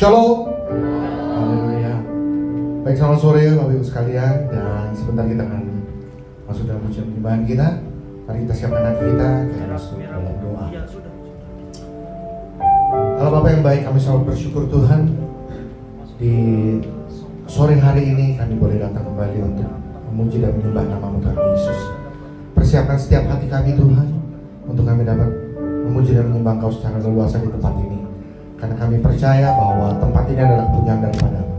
Shalom. Haleluya. Baik, selamat sore Bapak Ibu sekalian. Dan sebentar kita akan masuk dalam pujian penyembahan kita. Mari kita siapkan hati kita masuk dalam doa. Allah Bapa yang baik, kami selalu bersyukur Tuhan. Di sore hari ini kami boleh datang kembali untuk memuji dan menyembah nama-Mu Tuhan Yesus. Persiapkan setiap hati kami Tuhan, untuk kami dapat memuji dan menyembah Engkau secara leluasa di tempat ini. Karena kami percaya bahwa tempat ini adalah kepunyaan daripada-Mu.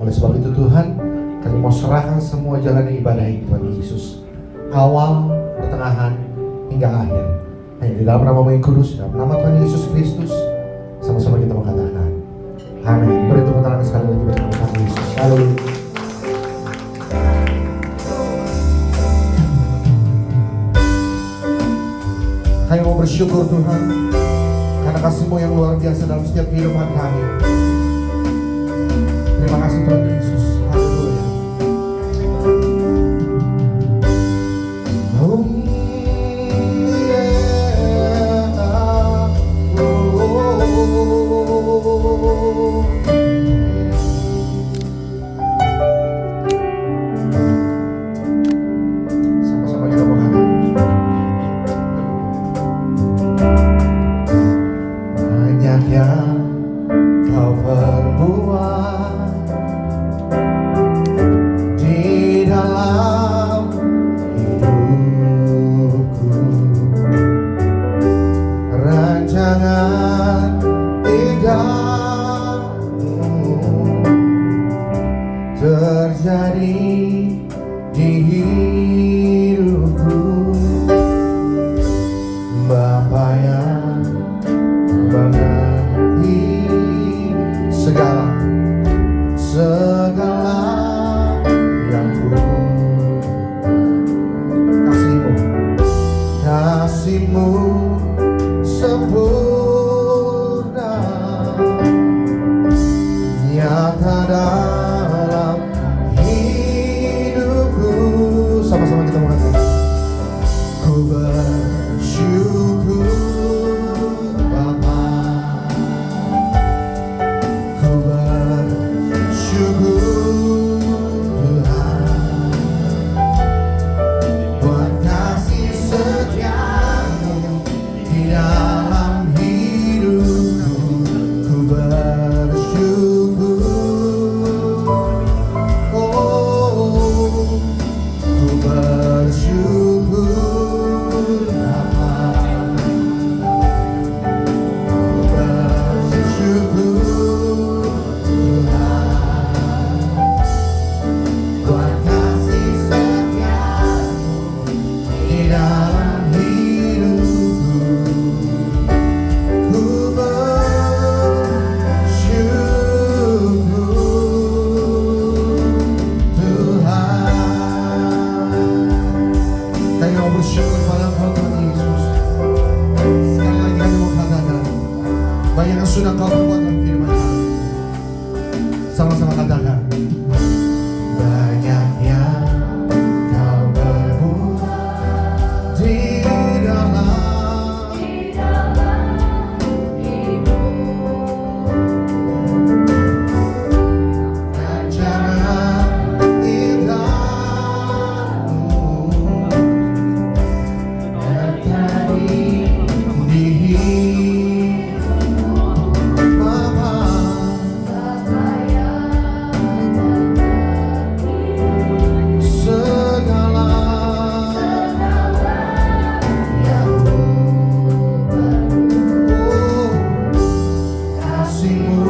Oleh sebab itu Tuhan, kami mau serahkan semua jalan ibadah ini Tuhan Yesus, awal, pertengahan, hingga akhir, hanya di dalam nama-Mu yang kudus, dalam nama Tuhan Yesus Kristus. Sama-sama kita mengatakan amin. Beri tepuk tangan sekali lagi bagi Tuhan Yesus. Haleluya. Kami mau bersyukur Tuhan, karena kasih-Mu yang luar biasa dalam setiap kehidupan kami. Terima kasih Tuhan Yesus. Haleluya. Sama-sama kita mengatakan banyak yang Kau perbuat di dalam hidupku, rancangan indahmu terjadi di hidupku. Bapa yang mengerti segala yang ku, kasih-Mu sempurna, nyata dalam hidupku. Sama-sama kita mengatakan, ku bersyukur Bapa, ku bersyukur Tuhan, buat kasih setia-Mu di dalam hidupku. Ku bersyukur, oh, ku bersyukur Bapa, ku bersyukur Tuhan, buat kasih setia-Mu di dalam hidupku. Ku bersyukur Tuhan. Kami mau bersyukur pada Engkau Tuhan Yesus. Sekali lagi kami mau katakan, banyak yang sudah Kau perbuat dalam kehidupan kami. Sama-sama katakan, banyak yang Kau perbuat di dalam rancangan indahmu terjadi di hidup Bapa. Segala yang ku kasih-Mu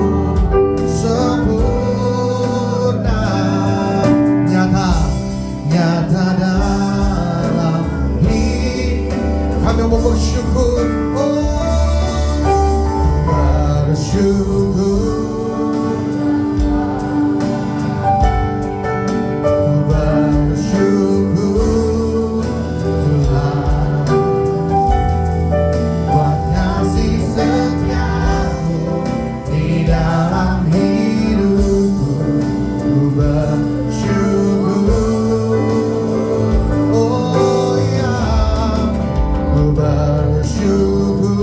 sempurna, nyata dalam hidup. Kami mau bersyukur, oh, bersyukur, bersyukur Tuhan, buat kasih setia-Mu di dalam hidupku. Ku bersyukur, oh ya, ku bersyukur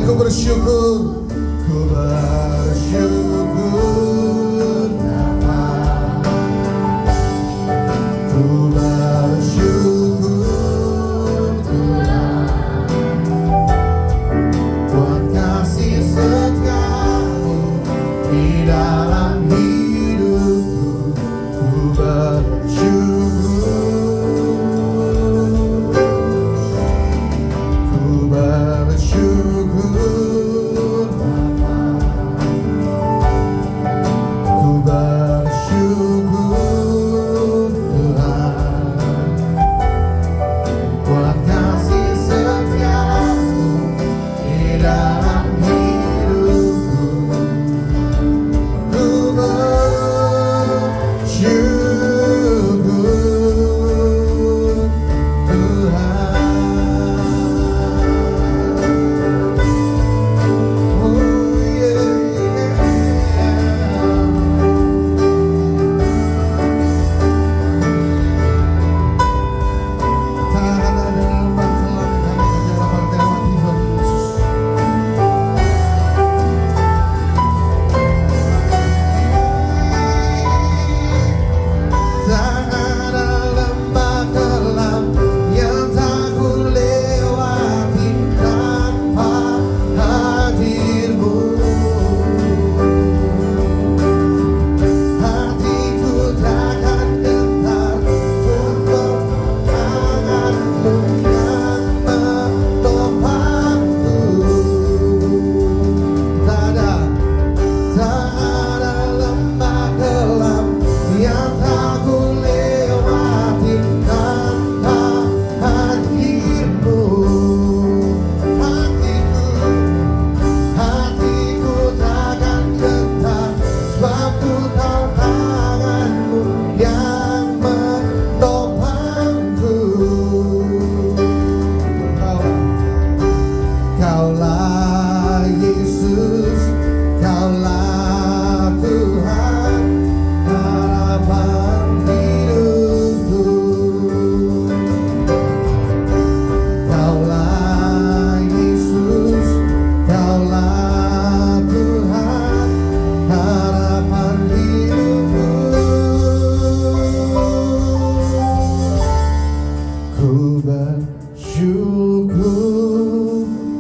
ku bersyukur, ku bersyukur Bapa, ku bersyukur Tuhan buat kasih setiamu di dalam hidupku. Ku bersyukur, ku bersyukur Bapa, ku bersyukur Tuhan buat kasih setiamu di dalam hidupku. Ku bersyukur Tuhan. Oh yeah, tak ada dalam bangsa kami hanya dapat Tuhan Yesus. Tak ada lembah kelam yang tak ku lewati tanpa hadirmu. Hatiku takkan gentar untuk tanganmu yang menopangku. Tak ada lembah kelam yang tak ku lewati tanpa hadirmu. Hatiku takkan gentar, sebab ku tahu tanganmu yang menopangku. Kaulah Yesus, Kaulah Tuhan, harapan hidupku. Kaulah Yesus, Kaulah Tuhan, harapan hidupku. Ku bersyukur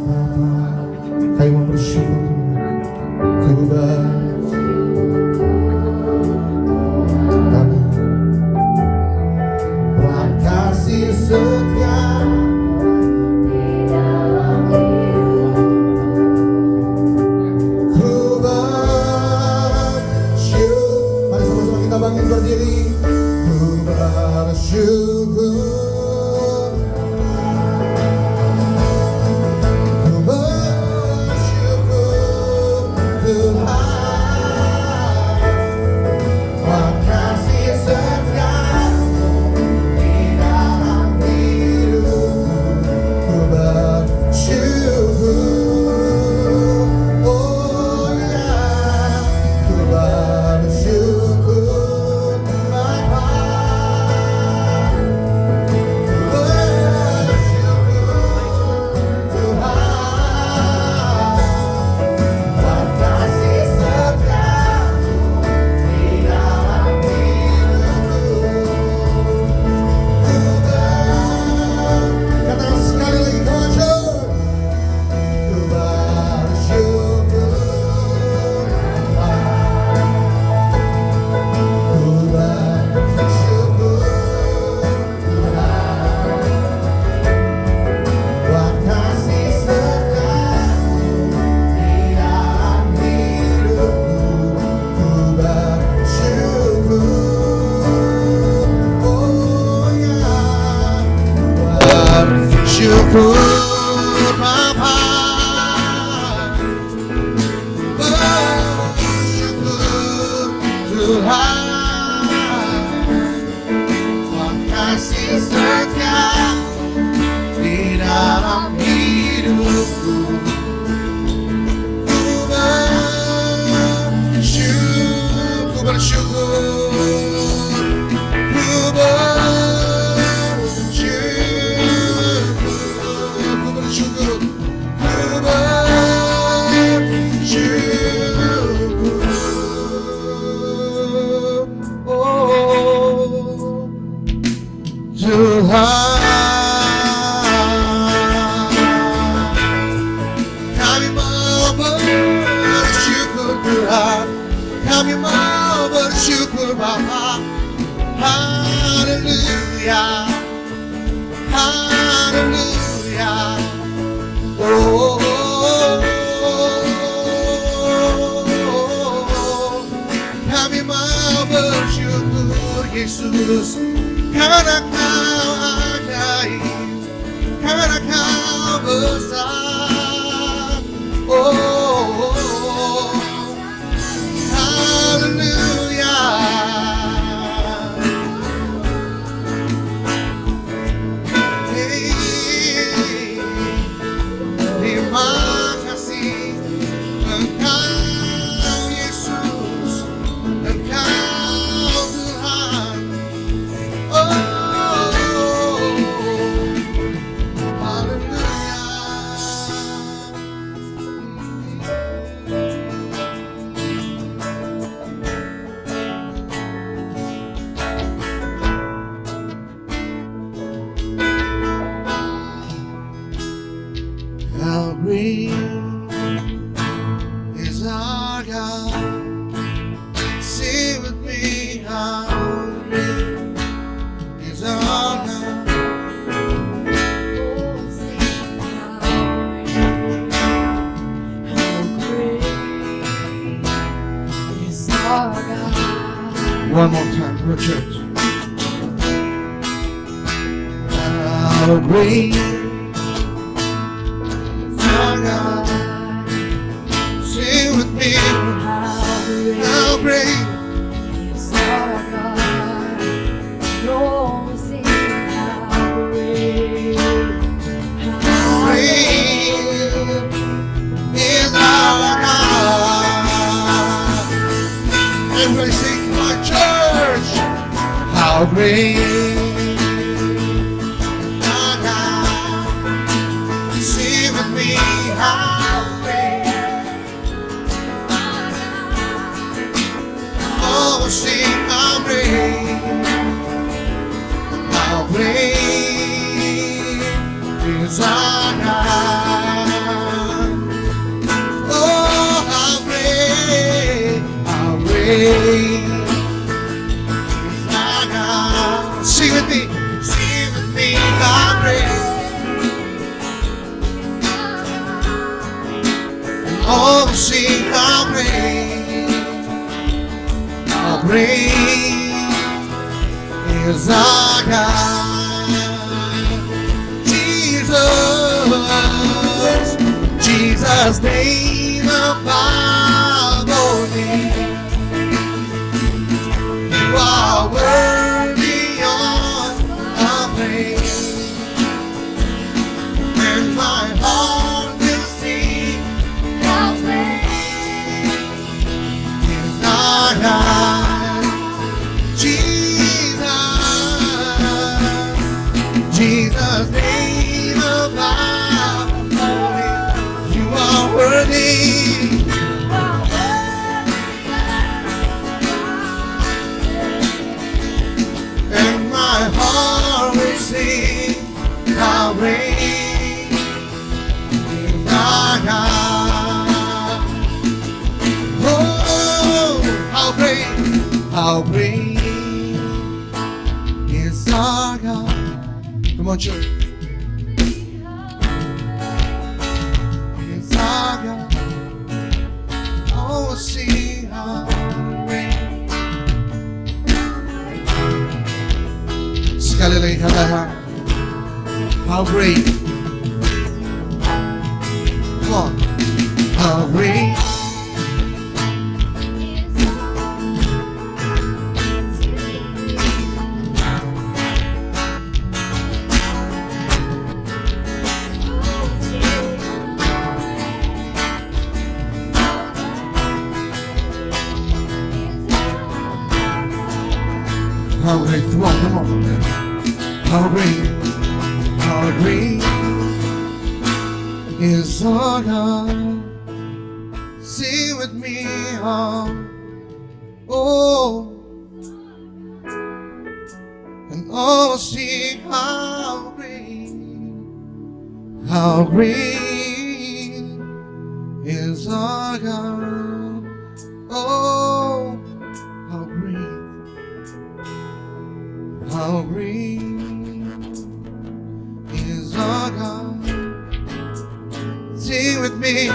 Bapa. Kayu mau bersyukur Tuhan. Ku bersyukur buat kasih setia di dalam hidupku. Ku bersyukur. Mari sama-sama kita bangkit berdiri. Ku bersyukur. Ku bersyukur Tuhan buat kasih setiamu di dalam hidupku. Ku bersyukur, oh ya, ku bersyukur Bapa, ku bersyukur Tuhan buat kasih setiamu di dalam hidupku. Katakan sekali lagi, Tuhan. Ku bersyukur Tuhan, ku bersyukur Tuhan buat kasih setiamu di dalam hidupku. Ku bersyukur, oh ya, bersyukur Bapa, bersyukur Tuhan buat kasih setiamu di dalam hidupku. Ku bersyukur, ku bersyukur, ku bersyukur, ku Yesus, karena Kau ajaib, karena Kau besar. Oh, haleluya. Terima kasih Engkau Yesus, Engkau Tuhan. Oh, haleluya. How great is our God? Sing with me, how great is our God? One more time for the church. How great is our God? Sing with me, how great. Everybody sing my church. How great our God. Sing with me, how great our God. Oh, sing how great. How great is our God. Oh, how great. How great is our God. Sing with me, how great. Oh, sing how great is our God. Jesus, name above all names. You are worthy of our praise, and my heart will sing how great is our God. Jesus, name above all names. You are worthy. My heart will sing how great is our God. Oh, how great is our God. Come on, church. Is our God. Oh, sing how great. Sekali lagi katakan, how great. Come on, how great. How great, come on, come on. How great is our God. Sing with me, how, oh, and all see how great is our God. Oh, how great is our God. Sing with me.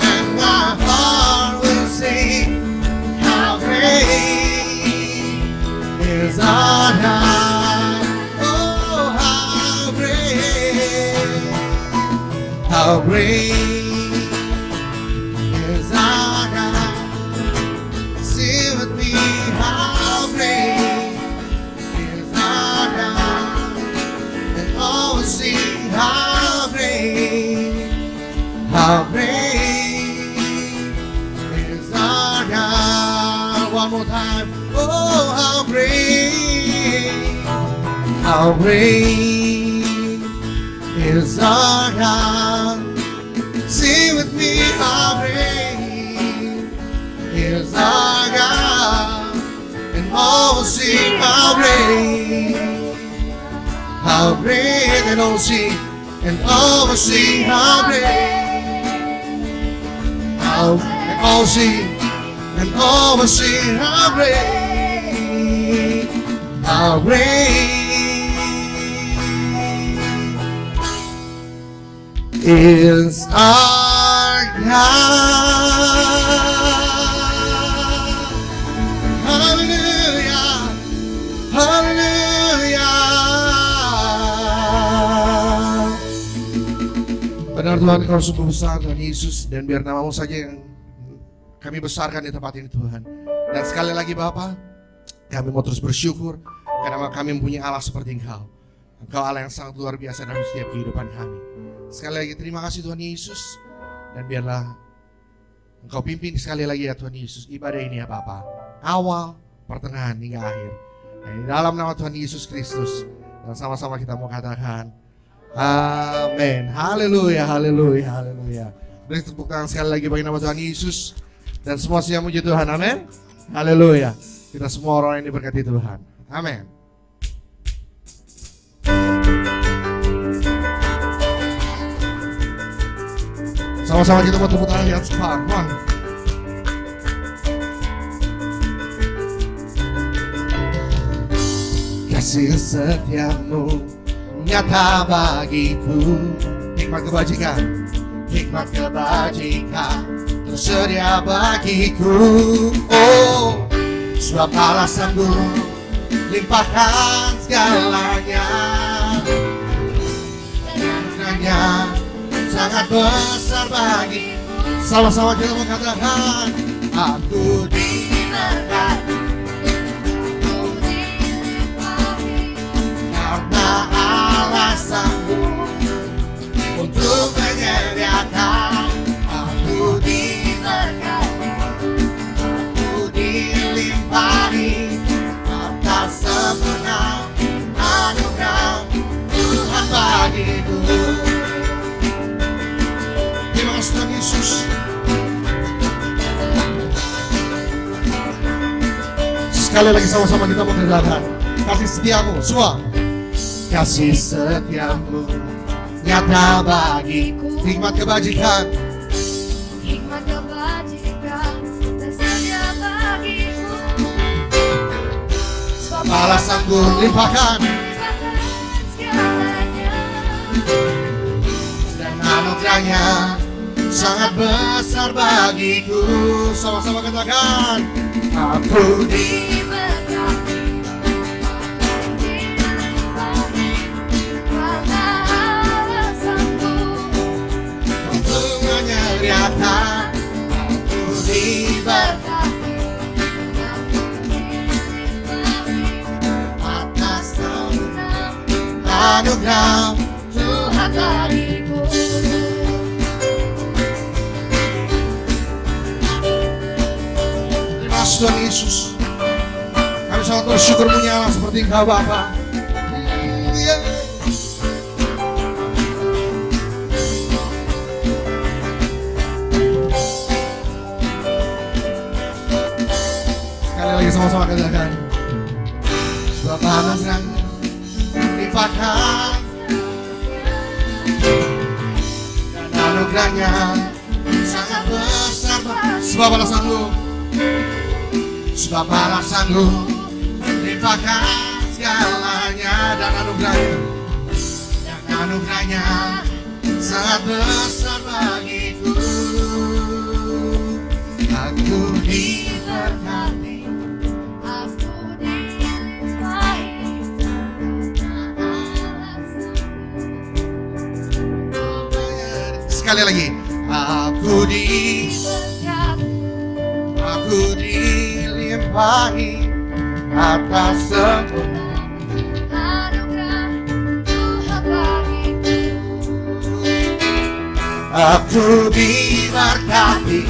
And my heart will sing, how great is our God. Oh, how great is our God. Sing with me, how great is our God. And all will sing, how great is our God. One more time. Oh, how great is our God. Sing with me, how great is our God. And all will sing, how great, and all will sing, and all will sing, how great, and all will sing, and all will sing, how great is our God. Hallelujah, hallelujah. Benar Tuhan, Kau sungguh besar Tuhan Yesus, dan biar nama-Mu saja yang kami besarkan di tempat ini Tuhan. Dan sekali lagi Bapa, kami mau terus bersyukur karena kami mempunyai Allah seperti Engkau. Engkau Allah yang sangat luar biasa dalam setiap kehidupan kami. Sekali lagi terima kasih Tuhan Yesus, dan biarlah Engkau pimpin sekali lagi ya Tuhan Yesus ibadah ini ya Bapa, awal, pertengahan hingga akhir. Dan di dalam nama Tuhan Yesus Kristus, dan sama-sama kita mau katakan amin. Haleluya, haleluya, haleluya. Beri tepuk tangan sekali lagi bagi nama Tuhan Yesus, dan semua siap muji Tuhan, amin. Haleluya. Kita semua orang yang diberkati Tuhan, amin. Sama-sama kita mau tepuk tangan di atas kepala. Kasih setiamu nyata bagiku, hikmat kebajikan tersedia bagiku. Oh, sebab Allah sanggup limpahkan segalanya, dan sangat besar bagiku. Sama-sama kita mengatakan, aku diberkati, karena Allah sanggup untuk menyediakan. Aku diberkati, aku dilimpahi atas segenap anugerah Tuhan bagiku. Tuhan Yesus, sekali lagi sama-sama kita mengatakan, kasih setiamu, semua. Kasih setiamu nyata bagiku, hikmat kebajikan tersedia bagiku. Sebab Allah sanggup limpahkan dan anugerahnya sangat besar bagiku. Sama-sama katakan, aku diberkati, karena Allah sanggup untuk menyediakan. Aku diberkati, atas anugerah Tuhan bagiku. Tuhan Yesus, kami sangat bersyukur punya Allah seperti Engkau Bapa. Sekali lagi sama-sama katakan, sebab anugerah limpahkan dan anugerahnya sangat besar. Sebab Allah sanggup, sebab Allah sanggup limpahkan segalanya dan anugerahnya sangat besar bagiku. Aku diberkati, Aku diberkati. sekali lagi. Aku dilimpahi atas sempurna Anugerah Tuhan bagiku. aku diberkati,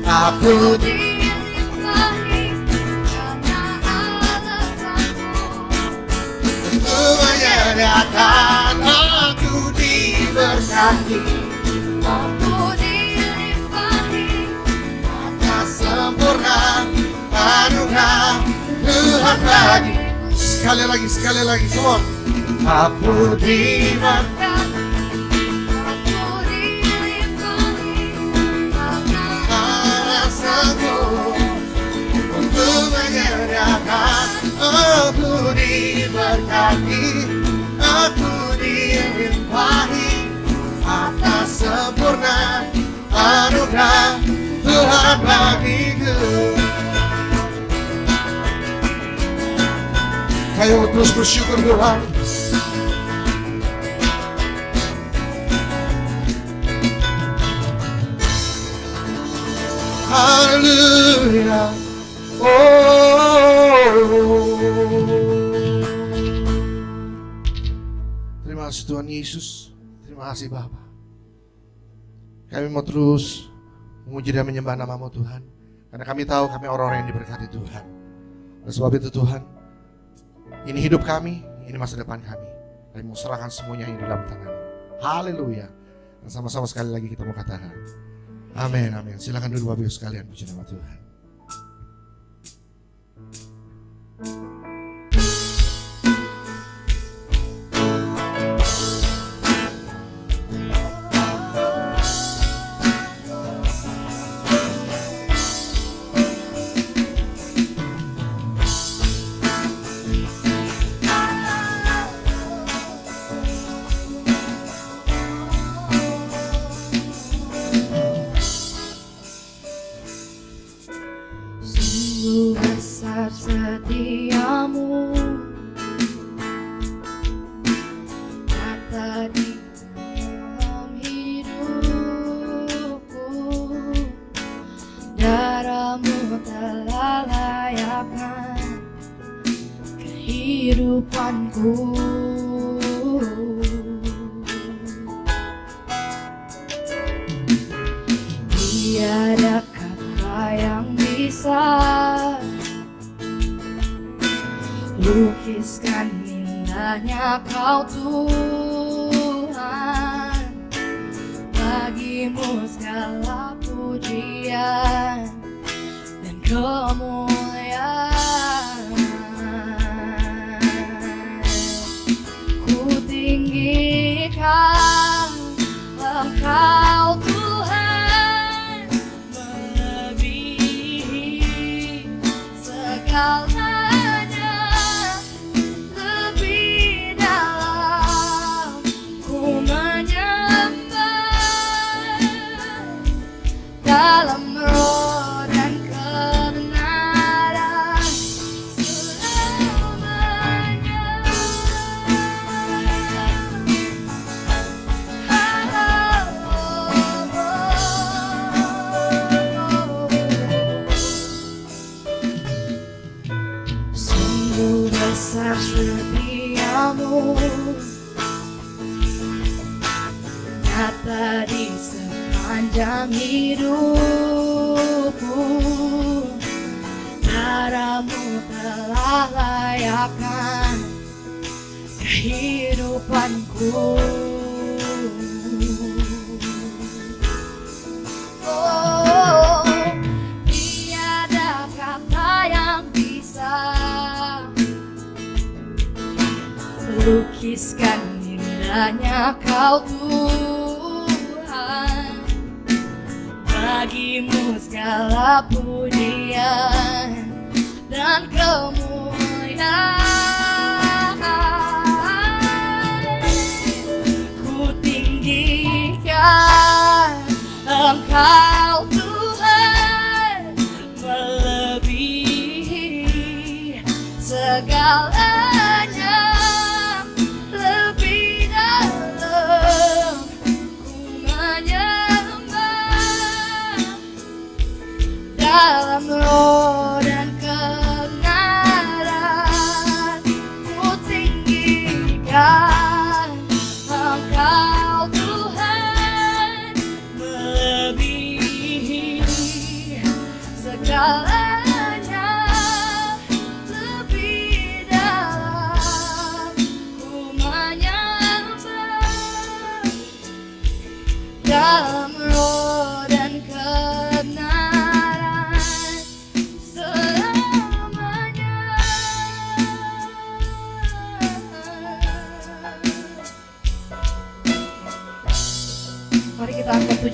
aku Dilimpahi karena alasanmu. menyediakan, aku diberkati Aku dilimpahi atas sempurna anugerah Tuhan bagi. Sekali lagi, semua. Aku diberkati. Aku dilimpahi karena Alasanmu untuk menyediakan, aku diberkati, aku dilimpahi atas sempurna anugerah Tuhan bagiku. Ayo terus bersyukur Tuhan. Haleluya. Terima kasih Tuhan Yesus. Terima kasih Bapa. Kami mau terus memuji dan menyembah nama-Mu Tuhan. Karena kami tahu kami orang-orang yang diberkati Tuhan. Oleh sebab itu Tuhan, ini hidup kami, ini masa depan kami. Kami mau serahkan semuanya ini dalam tangan-Mu. Haleluya. Dan sama-sama sekali lagi kita mau katakan amin, amin. Silakan duduk Bapak Ibu sekalian, puji nama Tuhan. Sungguh besar setiamu, nyata di dalam hidupku. Darahmu telah layakkan kehidupanku. Tiada kata yang bisa lukiskan indahnya Kau Tuhan. Bagimu segala pujian dan kemuliaan. Ku tinggikan Engkau Tuhan, melebihi segalanya. Lebih dalam ku menyembah, dalam roh dan kebenaran selamanya. Sungguh besar setiamu, nyata di sepanjang hidupku. Darahmu telah layakkan kehidupanku. Oh, tiada kata yang bisa melukiskan indahnya Kau Tuhan. Bagimu segala pujian dan kemuliaan.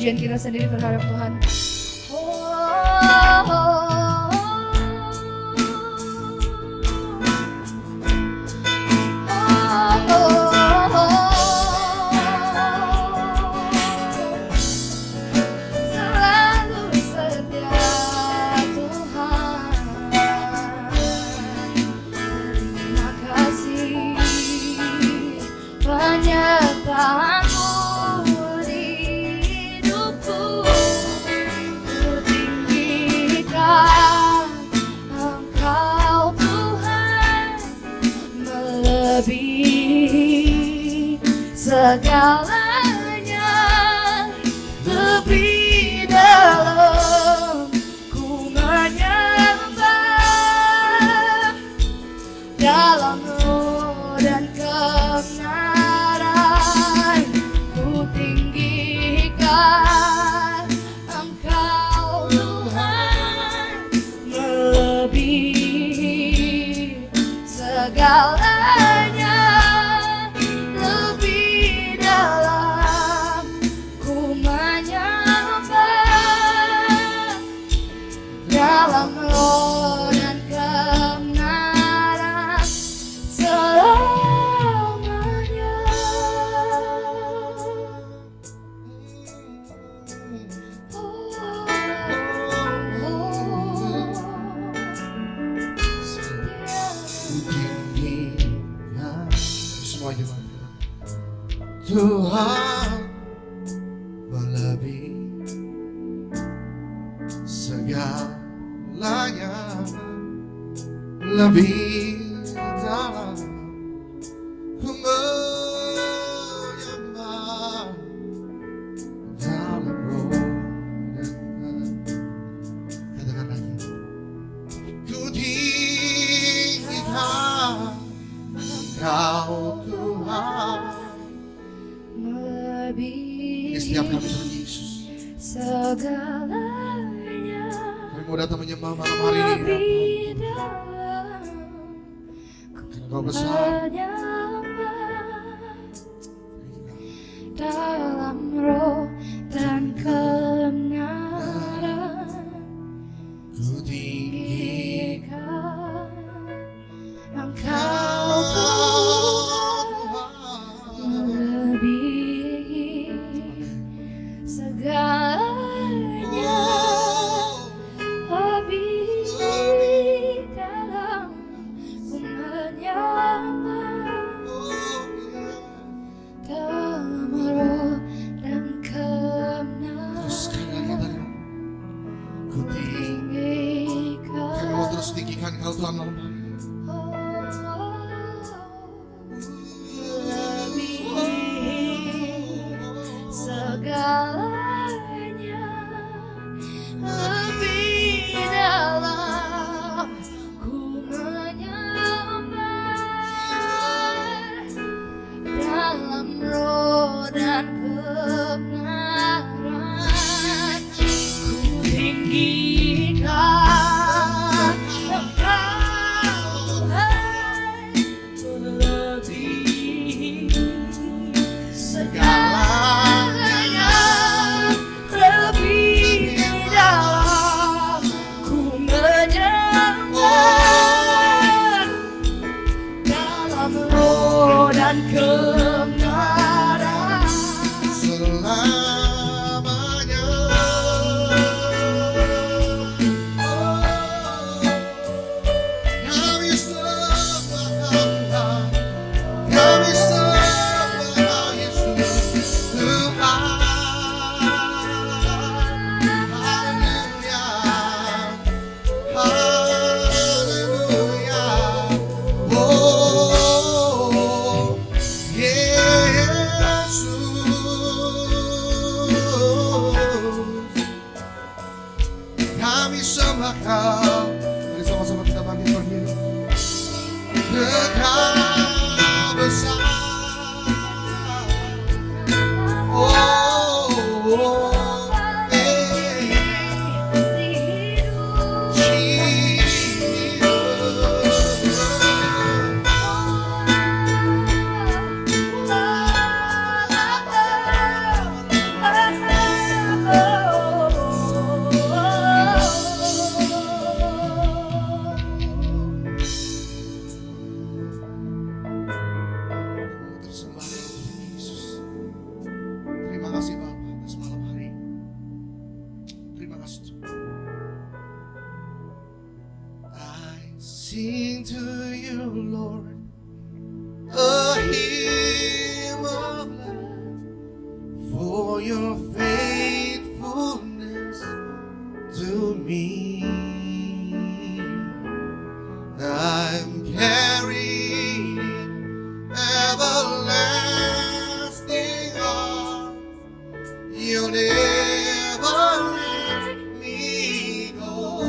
pujian kita sendiri terhadap Tuhan. Selalu setia Tuhan. Terima kasih penyertaan-Mu di hidupku. Ku tinggikan Engkau Tuhan, melebihi segalanya, lebih dalam ku menyembah, dalam roh dan kebenaran ku tinggikan Engkau Tuhan, melebihi segalanya, lebih dalam ku menyembah, dalam roh dan kebenaran selamanya. Tingginya semua jemaat Tuhan melebihi segalanya, lebih dalam ku menyembah, dalam roh dan katakan lagi, ku tinggikan Engkau Tuhan. Ini setiap kami Tuhan Yesus, Segalanya, kami mau datang menyembah malam hari ini. lebih dalam Engkau besar, menyembah, dalam roh dan kebenaran ku tinggikan tinggikan Engkau Tuhan, melebihi segalanya, lebih dalam ku menyembah, dalam roh dan teruskan lagi kebenaran ku tinggikan. Kami mau terus tinggikan Engkau Tuhan malam hari. Segalanya, lebih dalam ku menyembah, dalam roh dan kebenaran ku tinggikan Engkau Tuhan, melebihi segalanya, lebih dalam ku menyembah, dalam roh dan kebenaran Selamanya. Kami sembah Engkau, kami sembah Yesus Tuhan. Haleluya, haleluya. Oh, Yesus, kami sembah Kau. Mari sama-sama kita bangkit berdiri. Engkau besar. I sing to you, Lord, a hymn of love for your faithfulness to me. I'm carrying everlasting arms. You'll never let me go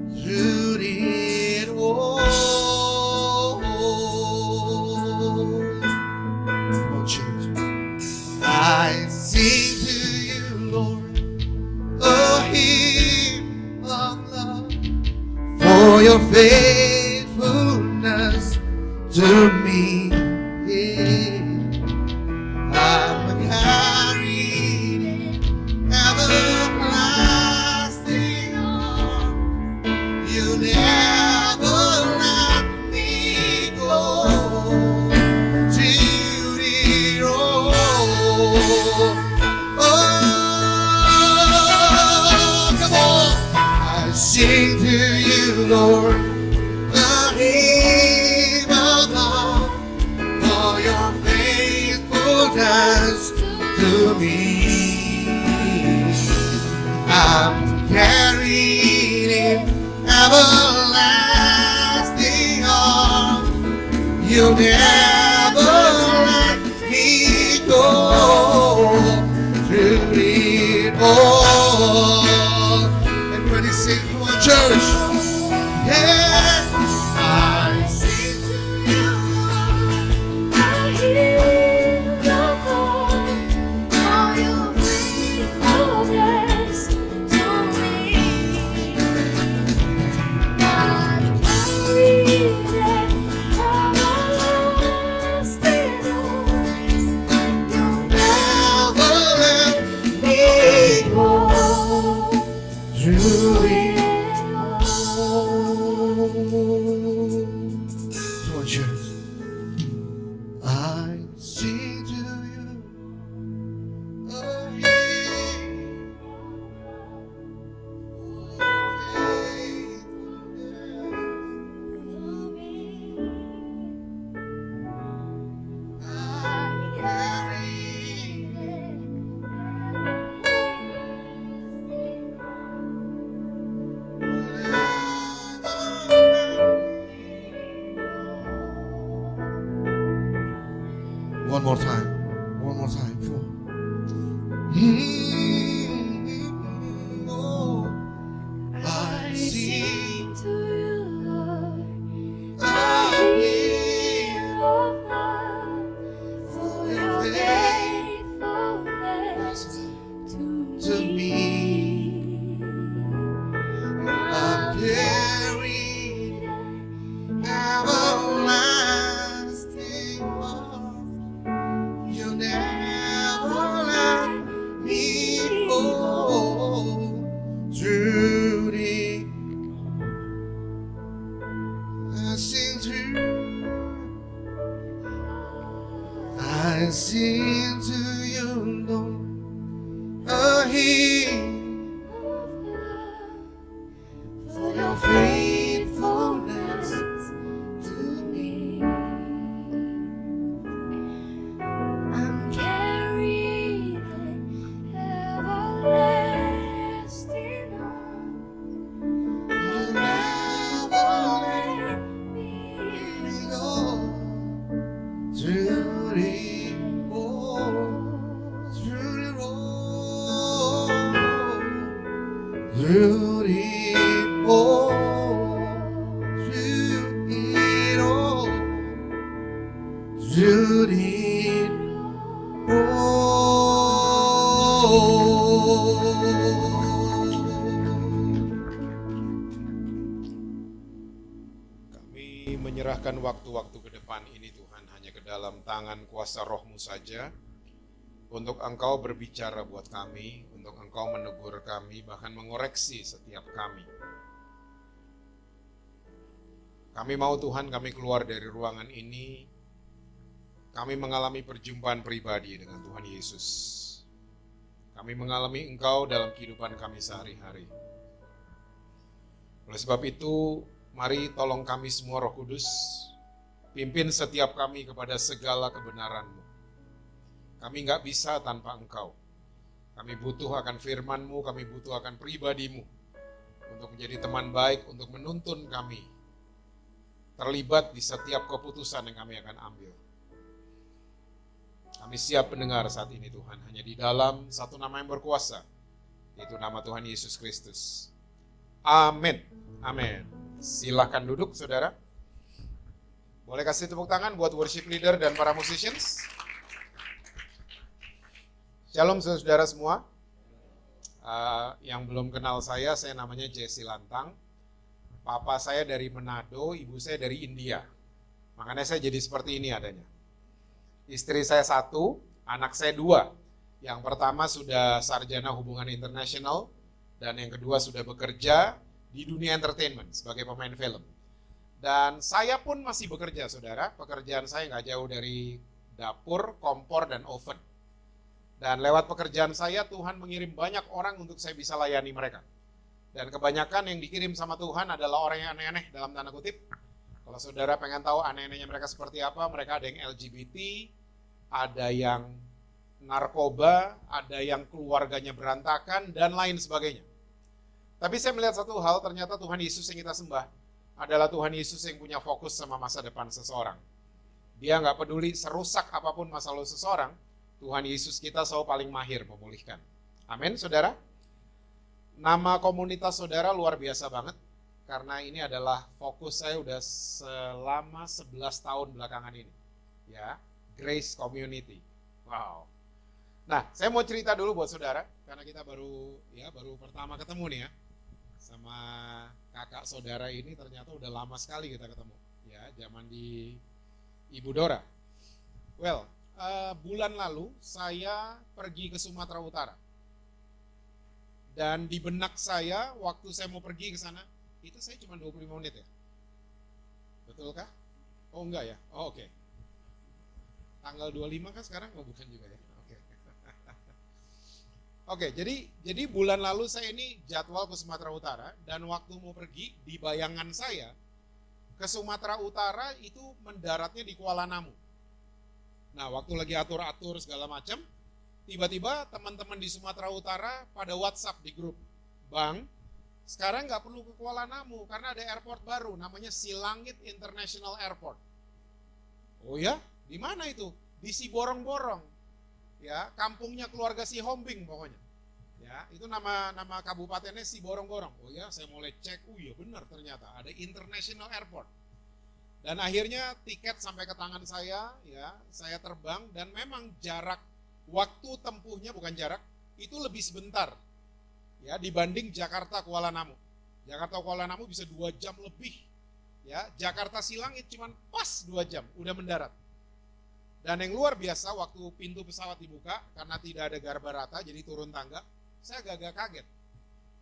through it all. Oh, Jesus. I sing to you, Lord, a hymn of love for your faithfulness to me. I'm carried in everlasting arms. You never let me go till the road. Oh, come on! I sing to you, Lord, the hymn of love for your faithfulness to me. I'm carried in everlasting arms. You'll never let me go through it all. Everybody sing, come on, church. Yeah, I sing to you, I hear the call for your faithfulness to me. I'm carried in everlasting arms. You'll never let me go through it all. Come on, church. I sing to you a hymn One more time. One more time. Come on. Oh, I sing to you, Lord, a hymn of love for your faithfulness to me. I'm carried everlasting arms. You never let me go through the. I sing to I sing to you, Lord, a hymn for your faithfulness to me. I'm carried in everlasting arms. You'll never let Me me go through the road, through the road, through it all, through it Kami menyerahkan waktu-waktu ke depan ini Tuhan hanya ke dalam tangan kuasa Roh-Mu saja. Untuk Engkau berbicara buat kami, untuk Engkau menegur kami, bahkan mengoreksi setiap kami. Kami mau Tuhan, kami keluar dari ruangan ini, kami mengalami perjumpaan pribadi dengan Tuhan Yesus. Kami mengalami Engkau dalam kehidupan kami sehari-hari. Oleh sebab itu, mari tolong kami semua Roh Kudus, pimpin setiap kami kepada segala kebenaran-Mu. Kami nggak bisa tanpa Engkau. Kami butuh akan firman-Mu, kami butuh akan pribadi-Mu, untuk menjadi teman baik, untuk menuntun kami, terlibat di setiap keputusan yang kami akan ambil. Kami siap mendengar saat ini Tuhan, hanya di dalam satu nama yang berkuasa, yaitu nama Tuhan Yesus Kristus. Amin. Amin. Silakan duduk saudara. Boleh kasih tepuk tangan buat worship leader dan para musicians. Shalom saudara semua. Yang belum kenal saya namanya Jesse Lantang. Papa saya dari Manado, ibu saya dari India. Makanya saya jadi seperti ini adanya. Istri saya 1, anak saya 2. Yang pertama sudah sarjana hubungan internasional, dan yang kedua sudah bekerja di dunia entertainment sebagai pemain film. Dan saya pun masih bekerja saudara, pekerjaan saya nggak jauh dari dapur, kompor, dan oven. Dan lewat pekerjaan saya Tuhan mengirim banyak orang untuk saya bisa layani mereka. Dan kebanyakan yang dikirim sama Tuhan adalah orang yang aneh-aneh dalam tanda kutip. Kalau saudara pengen tahu aneh-anehnya mereka seperti apa, mereka ada yang LGBT, ada yang narkoba, ada yang keluarganya berantakan, dan lain sebagainya. Tapi saya melihat satu hal, ternyata Tuhan Yesus yang kita sembah adalah Tuhan Yesus yang punya fokus sama masa depan seseorang. Dia nggak peduli serusak apapun masa lalu seseorang, Tuhan Yesus kita selalu paling mahir memulihkan. Amin, saudara. Nama komunitas saudara luar biasa banget, karena ini adalah fokus saya udah selama 11 tahun belakangan ini. Ya, Grace Community. Wow. Nah, saya mau cerita dulu buat saudara, karena kita baru pertama ketemu nih ya. Sama kakak saudara ini ternyata udah lama sekali kita ketemu. Ya, zaman di Ibu Dora. Well, bulan lalu saya pergi ke Sumatera Utara. Dan di benak saya, waktu saya mau pergi ke sana, itu saya cuma 25 menit ya? Betulkah? Oh enggak ya? Oh oke. Tanggal 25 kan sekarang? Oh bukan juga ya? Oke. Oke, jadi bulan lalu saya ini jadwal ke Sumatera Utara, dan waktu mau pergi, di bayangan saya, ke Sumatera Utara itu mendaratnya di Kuala Namu. Nah, waktu lagi atur-atur segala macam, tiba-tiba teman-teman di Sumatera Utara pada WhatsApp di grup, Bang, sekarang nggak perlu ke Kuala Namu karena ada airport baru, namanya Silangit International Airport. Oh ya, di mana itu? Di Siborong-Borong, ya, kampungnya keluarga si Hombing pokoknya. Ya, itu nama kabupatennya Siborong-Borong. Oh ya, saya mulai cek, oh iya benar ternyata ada International Airport. Dan akhirnya tiket sampai ke tangan saya, ya, saya terbang, dan memang jarak waktu tempuhnya bukan jarak, itu lebih sebentar ya dibanding Jakarta Kuala Namu. Jakarta Kuala Namu bisa 2 jam lebih. Ya, Jakarta Silangit cuma pas 2 jam udah mendarat. Dan yang luar biasa, waktu pintu pesawat dibuka karena tidak ada garba rata jadi turun tangga, saya agak kaget.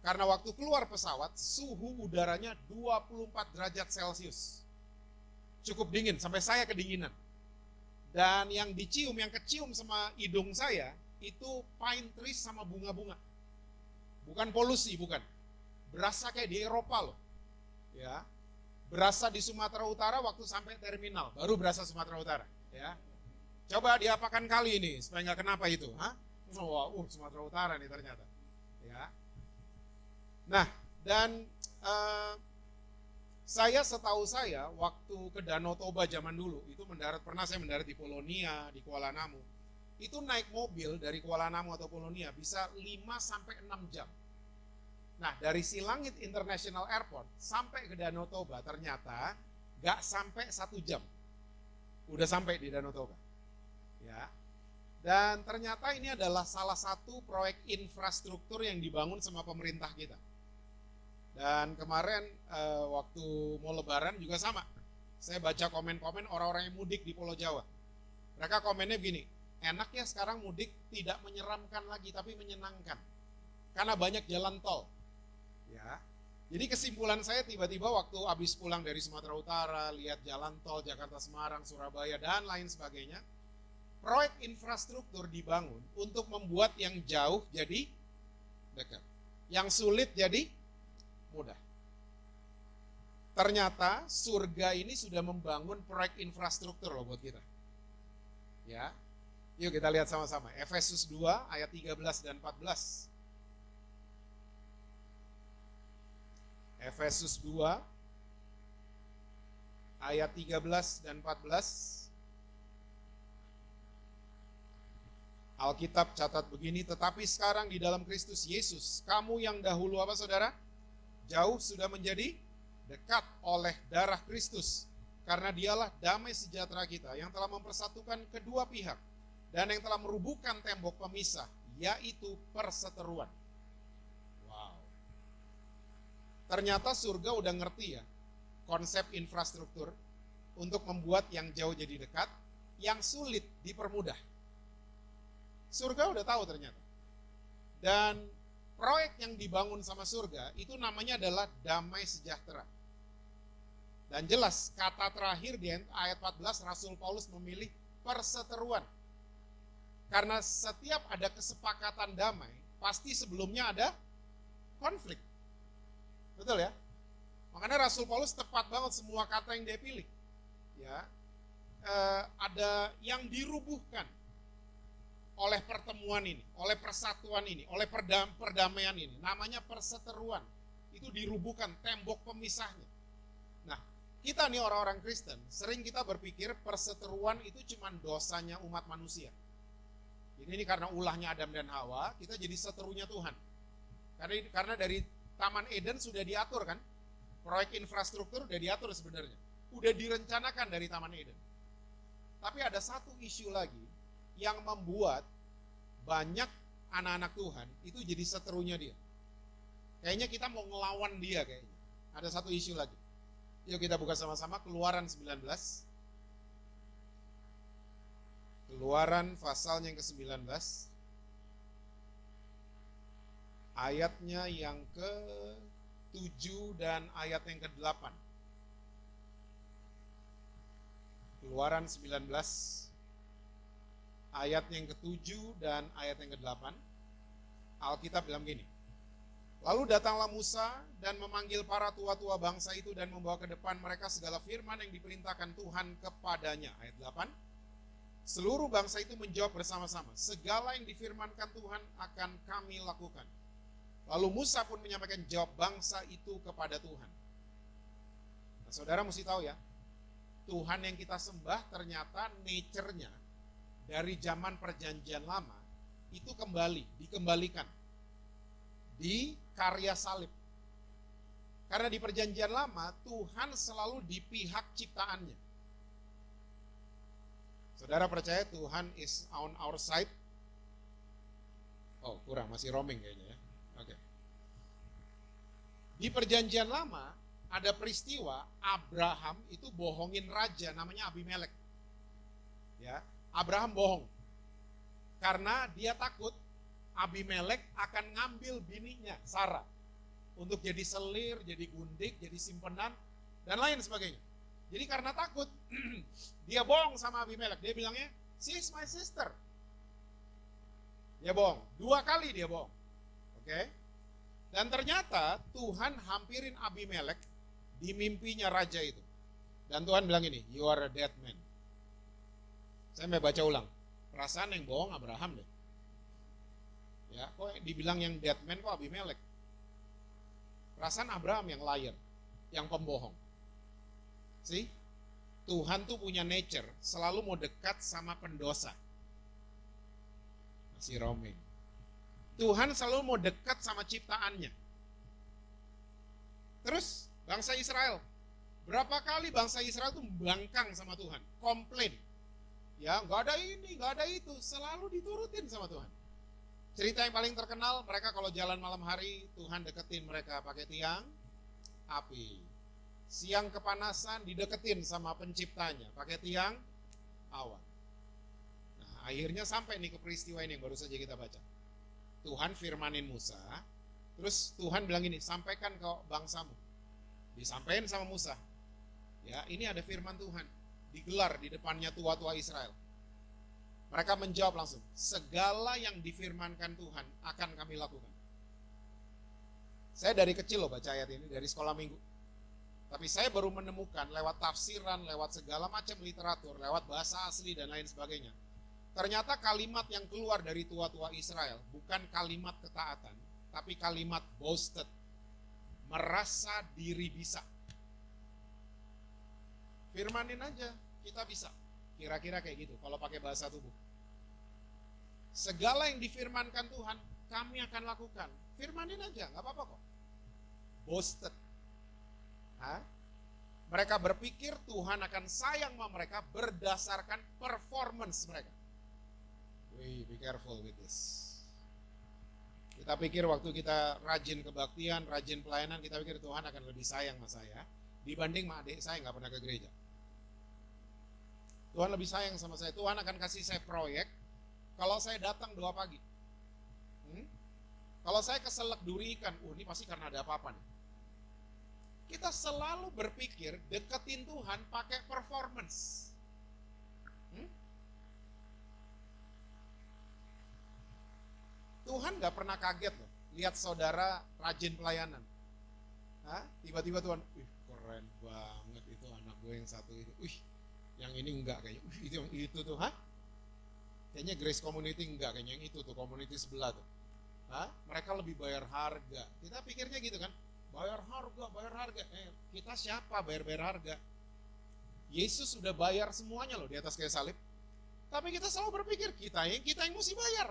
Karena waktu keluar pesawat suhu udaranya 24 derajat Celcius. Cukup dingin sampai saya kedinginan. Dan yang dicium, yang kecium sama hidung saya, itu pine trees sama bunga-bunga. Bukan polusi, bukan. Berasa kayak di Eropa loh. Ya. Berasa di Sumatera Utara waktu sampai terminal, baru berasa Sumatera Utara. Ya. Coba diapakan kali ini, supaya nggak kenapa itu. Hah? Sumatera Utara nih ternyata. Ya. Nah, dan saya setahu saya waktu ke Danau Toba zaman dulu itu pernah saya mendarat di Polonia, di Kuala Namu. Itu naik mobil dari Kuala Namu atau Polonia bisa 5 sampai 6 jam. Nah, dari Silangit International Airport sampai ke Danau Toba ternyata gak sampai 1 jam. Udah sampai di Danau Toba. Ya. Dan ternyata ini adalah salah satu proyek infrastruktur yang dibangun sama pemerintah kita. Dan kemarin waktu mau lebaran juga sama. Saya baca komen-komen orang-orang yang mudik di Pulau Jawa. Mereka komennya begini, enak ya sekarang mudik tidak menyeramkan lagi tapi menyenangkan. Karena banyak jalan tol. Ya. Jadi kesimpulan saya tiba-tiba waktu habis pulang dari Sumatera Utara, lihat jalan tol Jakarta Semarang, Surabaya dan lain sebagainya. proyek infrastruktur dibangun untuk membuat yang jauh jadi dekat, yang sulit jadi mudah. Ternyata surga ini sudah membangun proyek infrastruktur loh buat kita. Ya. Yuk kita lihat sama-sama. Efesus 2 ayat 13 dan 14. Efesus 2 ayat 13 dan 14. Alkitab catat begini, tetapi sekarang di dalam Kristus Yesus, kamu yang dahulu apa saudara? Jauh sudah menjadi dekat oleh darah Kristus. Karena dialah damai sejahtera kita yang telah mempersatukan kedua pihak dan yang telah merubuhkan tembok pemisah, yaitu perseteruan. Wow. Ternyata surga udah ngerti ya konsep infrastruktur untuk membuat yang jauh jadi dekat, yang sulit dipermudah. Surga udah tahu ternyata. Dan proyek yang dibangun sama surga itu namanya adalah damai sejahtera. Dan jelas kata terakhir di ayat 14 Rasul Paulus memilih perseteruan. Karena setiap ada kesepakatan damai, pasti sebelumnya ada konflik. Betul ya? Makanya Rasul Paulus tepat banget semua kata yang dia pilih. Ya, ada yang dirubuhkan oleh pertemuan ini, oleh persatuan ini, oleh perdamaian ini. Namanya perseteruan. Itu dirubuhkan tembok pemisahnya. Nah, kita nih orang-orang Kristen, sering kita berpikir perseteruan itu cuma dosanya umat manusia. Jadi ini karena ulahnya Adam dan Hawa, kita jadi seterunya Tuhan. Karena dari Taman Eden sudah diatur kan, proyek infrastruktur sudah diatur sebenarnya. Udah direncanakan dari Taman Eden. Tapi ada satu isu lagi yang membuat banyak anak-anak Tuhan itu jadi seterunya dia. Kayaknya kita mau ngelawan dia kayaknya. Ada satu isu lagi. Yuk kita buka sama-sama Keluaran 19. Keluaran pasalnya yang ke-19. Ayatnya yang ke-7 dan ayat yang ke-8. Keluaran 19 ayat yang ke-7 dan ayat yang ke-8. Alkitab bilang gini. Lalu datanglah Musa dan memanggil para tua-tua bangsa itu dan membawa ke depan mereka segala firman yang diperintahkan Tuhan kepadanya. Ayat 8. Seluruh bangsa itu menjawab bersama-sama, segala yang difirmankan Tuhan akan kami lakukan. Lalu Musa pun menyampaikan jawab bangsa itu kepada Tuhan. Nah, saudara mesti tahu ya, Tuhan yang kita sembah ternyata nature-nya dari zaman perjanjian lama itu dikembalikan di karya salib. Karena di perjanjian lama Tuhan selalu di pihak ciptaannya. Saudara percaya Tuhan is on our side? Oh kurang, masih roaming kayaknya ya. Oke. Di perjanjian lama ada peristiwa Abraham itu bohongin raja namanya Abimelek. Ya, Abraham bohong karena dia takut Abimelek akan ngambil bininya Sarah untuk jadi selir, jadi gundik, jadi simpenan dan lain sebagainya. Jadi karena takut dia bohong sama Abimelek. Dia bilangnya, "She is my sister." Dia bohong. 2 kali dia bohong. Oke. Dan ternyata Tuhan hampirin Abimelek di mimpinya raja itu. Dan Tuhan bilang ini, "You are a dead man." Saya mau baca ulang. Perasaan yang bohong Abraham deh. Ya, kok dibilang yang dead man kok Abimelek? Perasaan Abraham yang liar, yang pembohong. See? Tuhan tuh punya nature, selalu mau dekat sama pendosa. Masih roaming. Tuhan selalu mau dekat sama ciptaannya. Terus bangsa Israel, berapa kali bangsa Israel tuh membangkang sama Tuhan, komplain. Ya, nggak ada ini, nggak ada itu, selalu diturutin sama Tuhan. Cerita yang paling terkenal, mereka kalau jalan malam hari, Tuhan deketin mereka pakai tiang api. Siang kepanasan dideketin sama penciptanya pakai tiang awan. Nah, akhirnya sampai nih ke peristiwa ini yang baru saja kita baca. Tuhan firmanin Musa, terus Tuhan bilang ini, sampaikan ke bangsamu. Disampaikan sama Musa. Ya, ini ada firman Tuhan digelar di depannya tua-tua Israel. Mereka menjawab langsung, segala yang difirmankan Tuhan akan kami lakukan. Saya dari kecil loh baca ayat ini, dari sekolah minggu. Tapi saya baru menemukan lewat tafsiran, lewat segala macam literatur, lewat bahasa asli dan lain sebagainya. Ternyata kalimat yang keluar dari tua-tua Israel bukan kalimat ketaatan, tapi kalimat boasted, merasa diri bisa. Firmanin aja, kita bisa. Kira-kira kayak gitu, kalau pakai bahasa tubuh. Segala yang difirmankan Tuhan, kami akan lakukan. Firmanin aja, gak apa-apa kok. Boasted. Hah? Mereka berpikir Tuhan akan sayang sama mereka berdasarkan performance mereka. Wih, be careful with this. Kita pikir waktu kita rajin kebaktian, rajin pelayanan, kita pikir Tuhan akan lebih sayang sama saya dibanding sama adik saya gak pernah ke gereja. Tuhan lebih sayang sama saya. Tuhan akan kasih saya proyek kalau saya datang 2 pagi. Kalau saya keselak duri ikan, ini pasti karena ada apa-apa nih. Kita selalu berpikir deketin Tuhan pakai performance. Tuhan gak pernah kaget loh lihat saudara rajin pelayanan. Tiba-tiba Tuhan, keren banget itu anak gue yang satu itu. Yang ini enggak kayaknya. Itu yang itu tuh, Kayaknya Grace Community enggak, kayaknya yang itu tuh, community sebelah tuh. Mereka lebih bayar harga. Kita pikirnya gitu kan, bayar harga. Kita siapa bayar harga? Yesus sudah bayar semuanya loh di atas kayu salib. Tapi kita selalu berpikir kita yang mesti bayar.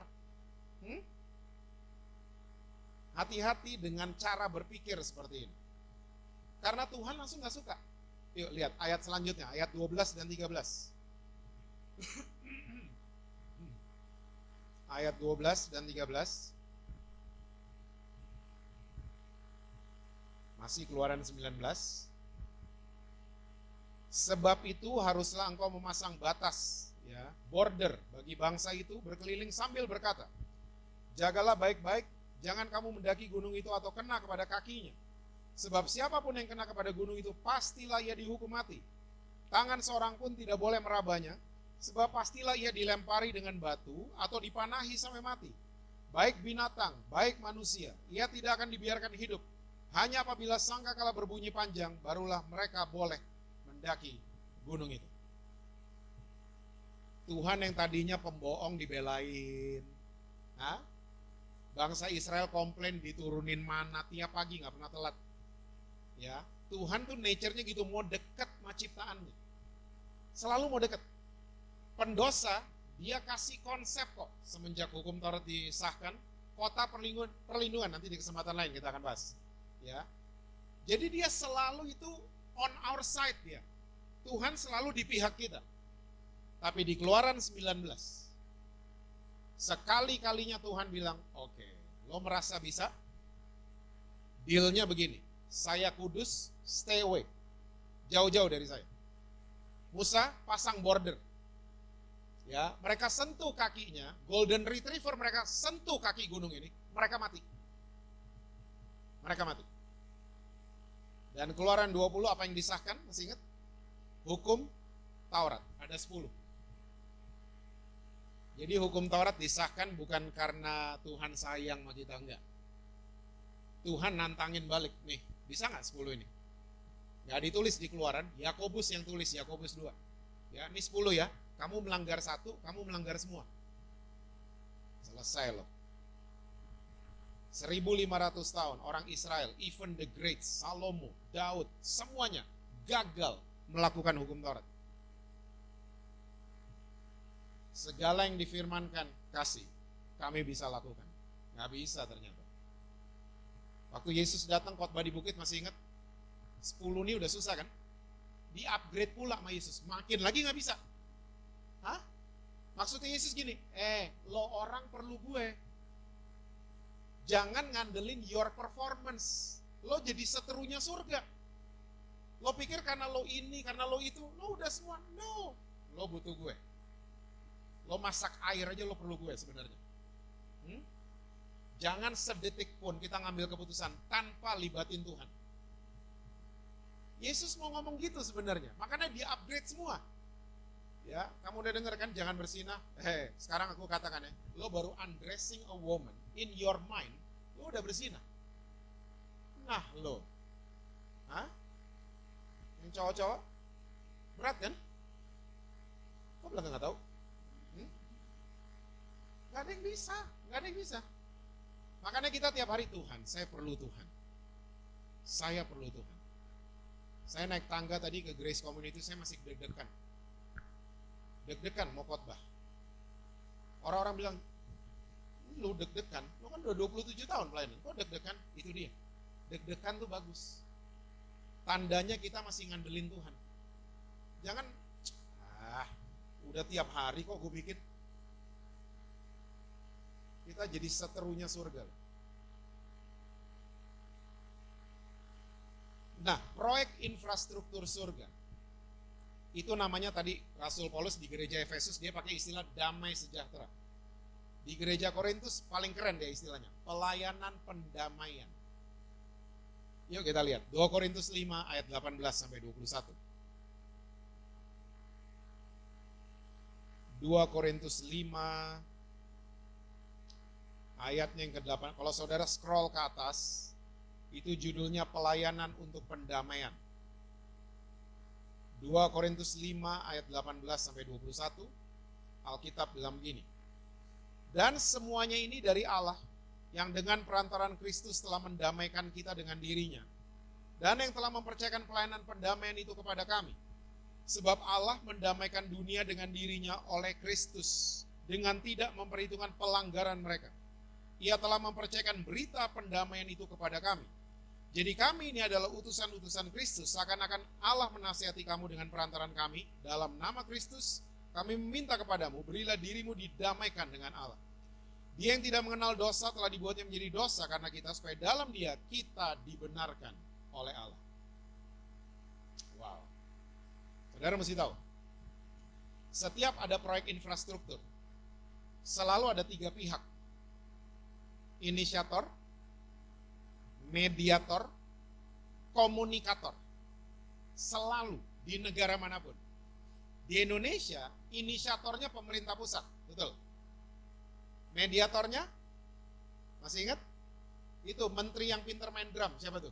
Hati-hati dengan cara berpikir seperti ini. Karena Tuhan langsung gak suka. Yuk lihat ayat selanjutnya, ayat 12 dan 13. Ayat 12 dan 13. Masih Keluaran 19. Sebab itu haruslah engkau memasang batas, ya, border bagi bangsa itu berkeliling sambil berkata, jagalah baik-baik, jangan kamu mendaki gunung itu atau kena kepada kakinya. Sebab siapapun yang kena kepada gunung itu pastilah ia dihukum mati. Tangan seorang pun tidak boleh merabanya, sebab pastilah ia dilempari dengan batu atau dipanahi sampai mati. Baik binatang, baik manusia, ia tidak akan dibiarkan hidup. Hanya apabila sangkakala berbunyi panjang, barulah mereka boleh mendaki gunung itu. Tuhan yang tadinya pembohong dibelain. Bangsa Israel komplain diturunin mana tiap pagi, gak pernah telat. Ya, Tuhan tuh nature-nya gitu, mau dekat sama ciptaannya. Selalu mau dekat. Pendosa, dia kasih konsep kok. Semenjak hukum Taurat disahkan, kota perlindungan, nanti di kesempatan lain kita akan bahas. Ya, jadi dia selalu itu on our side dia. Tuhan selalu di pihak kita. Tapi di Keluaran 19, sekali-kalinya Tuhan bilang, oke, lo merasa bisa? Dealnya begini, saya kudus, stay away. Jauh-jauh dari saya. Musa pasang border. Ya, mereka sentuh kakinya, golden retriever mereka sentuh kaki gunung ini, mereka mati. Mereka mati. Dan Keluaran 20 apa yang disahkan? Masih ingat? Hukum Taurat, ada 10. Jadi hukum Taurat disahkan bukan karena Tuhan sayang sama kita, enggak. Tuhan nantangin balik, nih, bisa nggak 10 ini? Nggak ditulis di Keluaran, Yakobus yang tulis, Yakobus 2. Ya, ini 10 ya, kamu melanggar satu, kamu melanggar semua. Selesai loh. 1500 tahun orang Israel, even the great, Salomo, Daud, semuanya gagal melakukan hukum Taurat. Segala yang difirmankan kasih, kami bisa lakukan. Nggak bisa ternyata. Waktu Yesus datang khotbah di bukit, masih ingat? 10 ini udah susah kan? Di upgrade pula sama Yesus, makin lagi nggak bisa. Maksudnya Yesus gini, lo orang perlu gue. Jangan ngandelin your performance. Lo jadi seterunya surga. Lo pikir karena lo ini, karena lo itu, lo udah semua. No, lo butuh gue. Lo masak air aja lo perlu gue sebenarnya. Jangan sedetik pun kita ngambil keputusan tanpa libatin Tuhan. Yesus mau ngomong gitu sebenarnya. Makanya dia upgrade semua. Ya, kamu udah denger kan jangan bersinah. Sekarang aku katakan ya, lo baru undressing a woman in your mind, lo udah bersinah. Nah lo, hah? Yang cowok-cowok berat kan? Kok bilang nggak tahu? Nggak ada yang bisa, nggak ada yang bisa. Makanya kita tiap hari Tuhan, saya perlu Tuhan. Saya perlu Tuhan. Saya naik tangga tadi ke Grace Community, saya masih deg-degan. Deg-degan mau khotbah. Orang-orang bilang, lu deg-degan, lu kan udah 27 tahun pelayanan, kok deg-degan? Itu dia. Deg-degan tuh bagus. Tandanya kita masih ngandelin Tuhan. Jangan, udah tiap hari kok gue bikin. Kita jadi seterunya surga. Nah, proyek infrastruktur surga itu namanya tadi Rasul Paulus di gereja Efesus dia pakai istilah damai sejahtera. Di gereja Korintus paling keren dia istilahnya, pelayanan pendamaian. Yuk kita lihat 2 Korintus 5 ayat 18 sampai 21. 2 Korintus 5 ayatnya yang ke-8. Kalau saudara scroll ke atas, itu judulnya pelayanan untuk pendamaian. 2 Korintus 5 ayat 18 sampai 21. Alkitab bilang begini. Dan semuanya ini dari Allah yang dengan perantaran Kristus telah mendamaikan kita dengan dirinya. Dan yang telah mempercayakan pelayanan pendamaian itu kepada kami. Sebab Allah mendamaikan dunia dengan dirinya oleh Kristus dengan tidak memperhitungkan pelanggaran mereka. Ia telah mempercayakan berita pendamaian itu kepada kami. Jadi kami ini adalah utusan-utusan Kristus, seakan-akan Allah menasihati kamu dengan perantaran kami. Dalam nama Kristus, kami meminta kepadamu, berilah dirimu didamaikan dengan Allah. Dia yang tidak mengenal dosa telah dibuatnya menjadi dosa karena kita, supaya dalam dia kita dibenarkan oleh Allah. Wow. Saudara mesti tahu, setiap ada proyek infrastruktur, selalu ada 3 pihak. Inisiator, mediator, komunikator. Selalu di negara manapun. Di Indonesia, inisiatornya pemerintah pusat, betul. Mediatornya, masih ingat? Itu menteri yang pinter main drum, siapa tuh?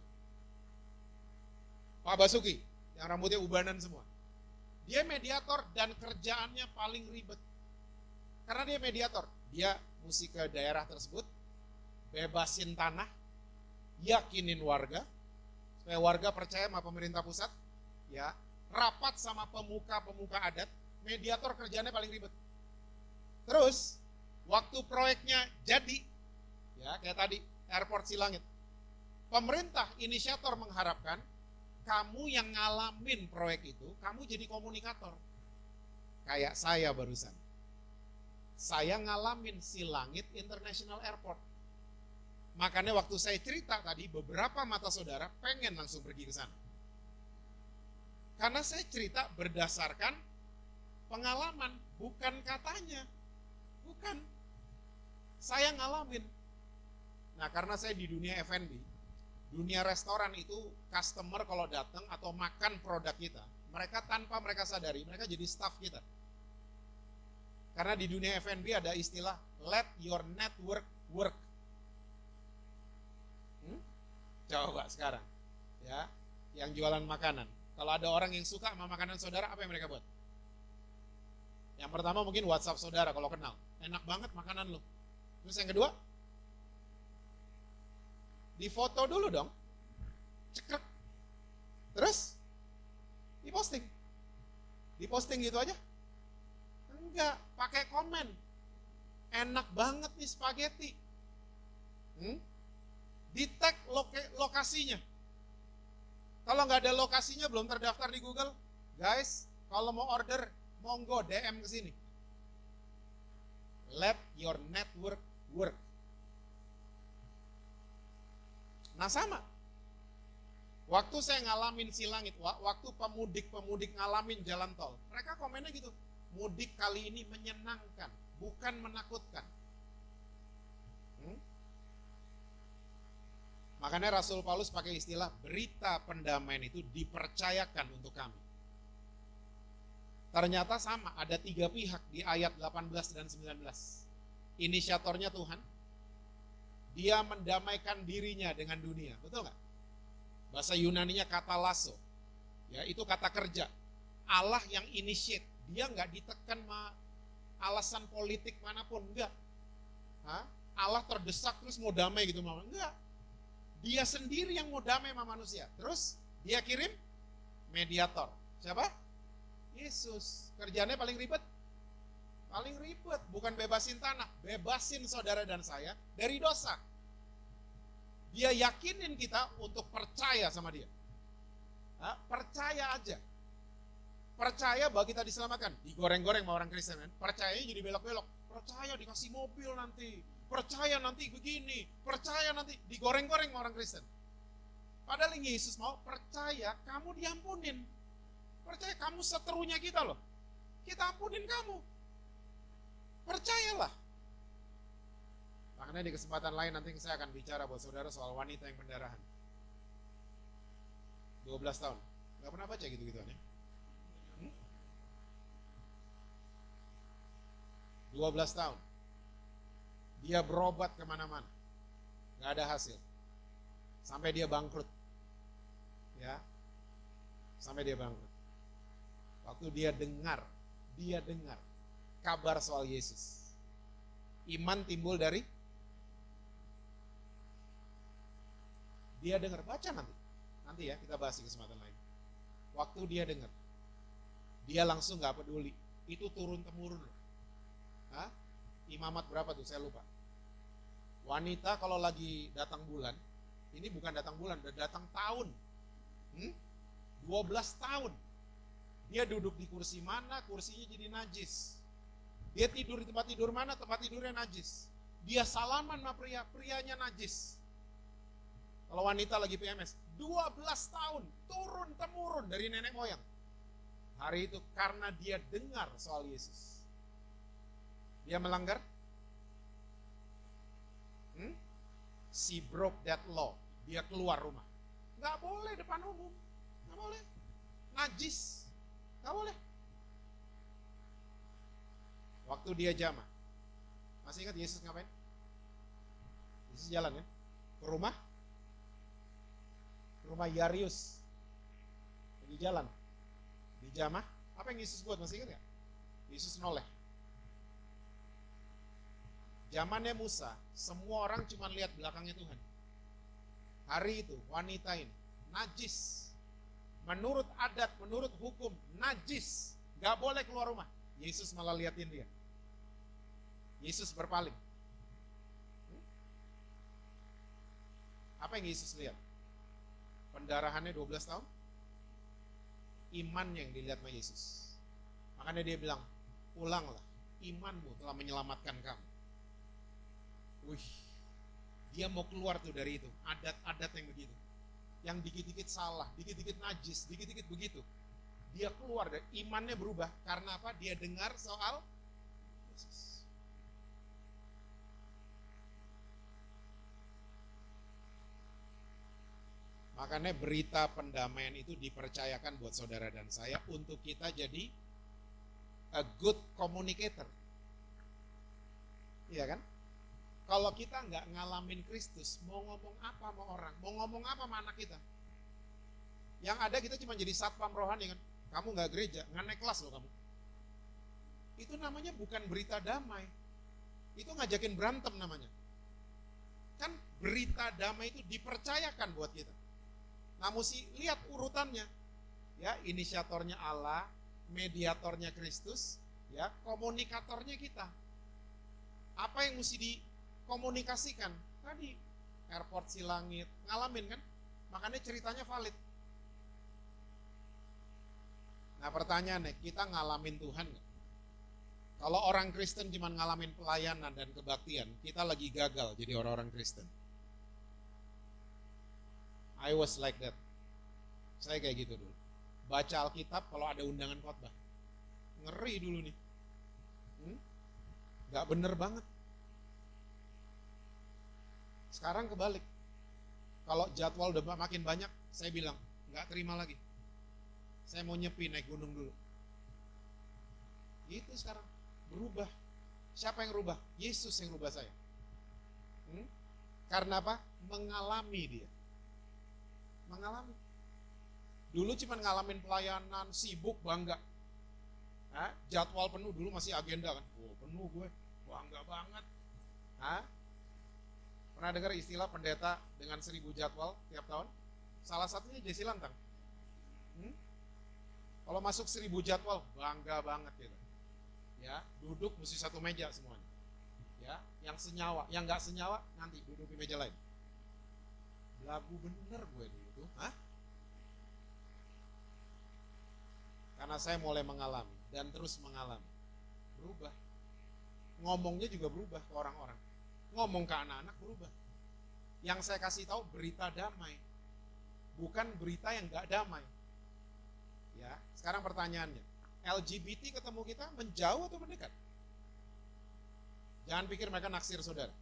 Pak Basuki, yang rambutnya ubanan semua. Dia mediator dan kerjaannya paling ribet. Karena dia mediator, dia mesti ke daerah tersebut, bebasin tanah, yakinin warga, supaya warga percaya sama pemerintah pusat, ya, rapat sama pemuka-pemuka adat, mediator kerjanya paling ribet. Terus, waktu proyeknya jadi, ya kayak tadi, airport Silangit, pemerintah inisiator mengharapkan, kamu yang ngalamin proyek itu, kamu jadi komunikator. Kayak saya barusan. Saya ngalamin Silangit International Airport. Makanya waktu saya cerita tadi, beberapa mata saudara pengen langsung pergi ke sana. Karena saya cerita berdasarkan pengalaman, bukan katanya. Bukan. Saya ngalamin. Nah, karena saya di dunia F&B, dunia restoran itu customer kalau datang atau makan produk kita, mereka tanpa mereka sadari, mereka jadi staff kita. Karena di dunia F&B ada istilah let your network work. Coba sekarang, ya, yang jualan makanan. Kalau ada orang yang suka sama makanan saudara, apa yang mereka buat? Yang pertama mungkin WhatsApp saudara kalau kenal. Enak banget makanan lu. Terus yang kedua, difoto dulu dong. Cekrek. Terus diposting. Diposting gitu aja? Enggak, pakai komen. Enak banget nih spaghetti. Di tag lokasinya. Kalau nggak ada lokasinya, belum terdaftar di Google, guys, kalau mau order, monggo DM ke sini. Let your network work. Nah sama. Waktu saya ngalamin Silangit, waktu pemudik-pemudik ngalamin jalan tol, mereka komennya gitu, mudik kali ini menyenangkan, bukan menakutkan. Makanya Rasul Paulus pakai istilah berita pendamaian itu dipercayakan untuk kami. Ternyata sama, ada 3 pihak di ayat 18 dan 19. Inisiatornya Tuhan. Dia mendamaikan dirinya dengan dunia. Betul nggak? Bahasa Yunaninya kata lasso. Ya, itu kata kerja. Allah yang initiate. Dia nggak ditekan sama alasan politik manapun. Enggak. Hah? Allah terdesak terus mau damai gitu. Enggak. Dia sendiri yang mau damai sama manusia. Terus dia kirim mediator. Siapa? Yesus. Kerjanya paling ribet. Paling ribet. Bukan bebasin tanah. Bebasin saudara dan saya dari dosa. Dia yakinin kita untuk percaya sama dia. Hah? Percaya aja. Percaya bahwa kita diselamatkan. Digoreng-goreng sama orang Kristen kan. Percayanya jadi belok-belok. Percaya dikasih mobil nanti. Percaya nanti begini. Percaya nanti. Digoreng-goreng sama orang Kristen. Padahal yang Yesus mau percaya kamu diampunin. Percaya kamu seterunya kita loh. Kita ampunin kamu. Percayalah. Makanya di kesempatan lain nanti saya akan bicara buat saudara soal wanita yang pendarahan. 12 tahun. Gak pernah baca gitu-gituan ya. 12 tahun. Dia berobat kemana-mana. Gak ada hasil. Sampai dia bangkrut. Ya. Sampai dia bangkrut. Waktu dia dengar kabar soal Yesus. Iman timbul dari dia dengar. Baca nanti ya kita bahas di kesempatan lain. Waktu dia dengar, dia langsung gak peduli. Itu turun temurun. Hah? Imamat berapa tuh saya lupa. Wanita kalau lagi datang bulan, ini bukan datang bulan, udah datang tahun. 12 tahun. Dia duduk di kursi mana, kursinya jadi najis. Dia tidur di tempat tidur mana, tempat tidurnya najis. Dia salaman sama pria, prianya najis. Kalau wanita lagi PMS, 12 tahun turun temurun dari nenek moyang. Hari itu karena dia dengar soal Yesus. Dia melanggar? She broke that law. Dia keluar rumah. Gak boleh depan umum. Gak boleh. Najis. Gak boleh. Waktu dia jamah. Masih ingat Yesus ngapain? Yesus jalan ya. Ke rumah Yarius. Lagi jalan. Di jamah. Apa yang Yesus buat? Masih ingat gak? Yesus noleh. Zamannya Musa, semua orang cuma lihat belakangnya Tuhan. Hari itu, wanita ini, najis. Menurut adat, menurut hukum, najis. Gak boleh keluar rumah. Yesus malah liatin dia. Yesus berpaling. Apa yang Yesus lihat? Pendarahannya 12 tahun. Iman yang dilihat sama Yesus. Makanya dia bilang, pulanglah, imanmu telah menyelamatkan kamu. Wih, dia mau keluar tuh dari itu, adat-adat yang begitu. Yang dikit-dikit salah, dikit-dikit najis, dikit-dikit begitu. Dia keluar dari imannya berubah. Karena apa? Dia dengar soal Yesus. Makanya berita pendamaian itu dipercayakan buat saudara dan saya untuk kita jadi a good communicator. Iya kan? Kalau kita nggak ngalamin Kristus, mau ngomong apa sama orang, mau ngomong apa sama anak kita? Yang ada kita cuma jadi satpam rohani kan. Kamu nggak gereja, nggak naik kelas loh kamu. Itu namanya bukan berita damai. Itu ngajakin berantem namanya. Kan berita damai itu dipercayakan buat kita. Nah mesti lihat urutannya. Ya, inisiatornya Allah, mediatornya Kristus, ya, komunikatornya kita. Apa yang mesti dikomunikasikan? Tadi airport Silangit, ngalamin kan? Makanya ceritanya valid. Nah pertanyaannya, kita ngalamin Tuhan gak? Kalau orang Kristen cuma ngalamin pelayanan dan kebaktian, kita lagi gagal jadi orang-orang Kristen. I was like that. Saya kayak gitu dulu. Baca Alkitab kalau ada undangan khotbah. Ngeri dulu nih. Gak bener banget. Sekarang kebalik. Kalau jadwal udah makin banyak, saya bilang, gak terima lagi. Saya mau nyepi naik gunung dulu. Itu sekarang berubah. Siapa yang rubah? Yesus yang rubah saya. Karena apa? Mengalami dia. Mengalami. Dulu cuma ngalamin pelayanan, sibuk, bangga. Jadwal penuh, dulu masih agenda kan. Oh, penuh gue, bangga banget. Pernah dengar istilah pendeta dengan 1000 jadwal tiap tahun? Salah satunya Jesse Lantang. Kalau masuk 1000 jadwal, bangga banget gitu. Ya, duduk mesti satu meja semuanya. Ya, yang senyawa, yang nggak senyawa nanti duduk di meja lain. Lagu bener gue dulu tuh, Karena saya mulai mengalami dan terus mengalami. Berubah. Ngomongnya juga berubah ke orang-orang. Ngomong ke anak-anak berubah. Yang saya kasih tahu berita damai. Bukan berita yang nggak damai. Ya, sekarang pertanyaannya, LGBT ketemu kita menjauh atau mendekat? Jangan pikir mereka naksir saudara.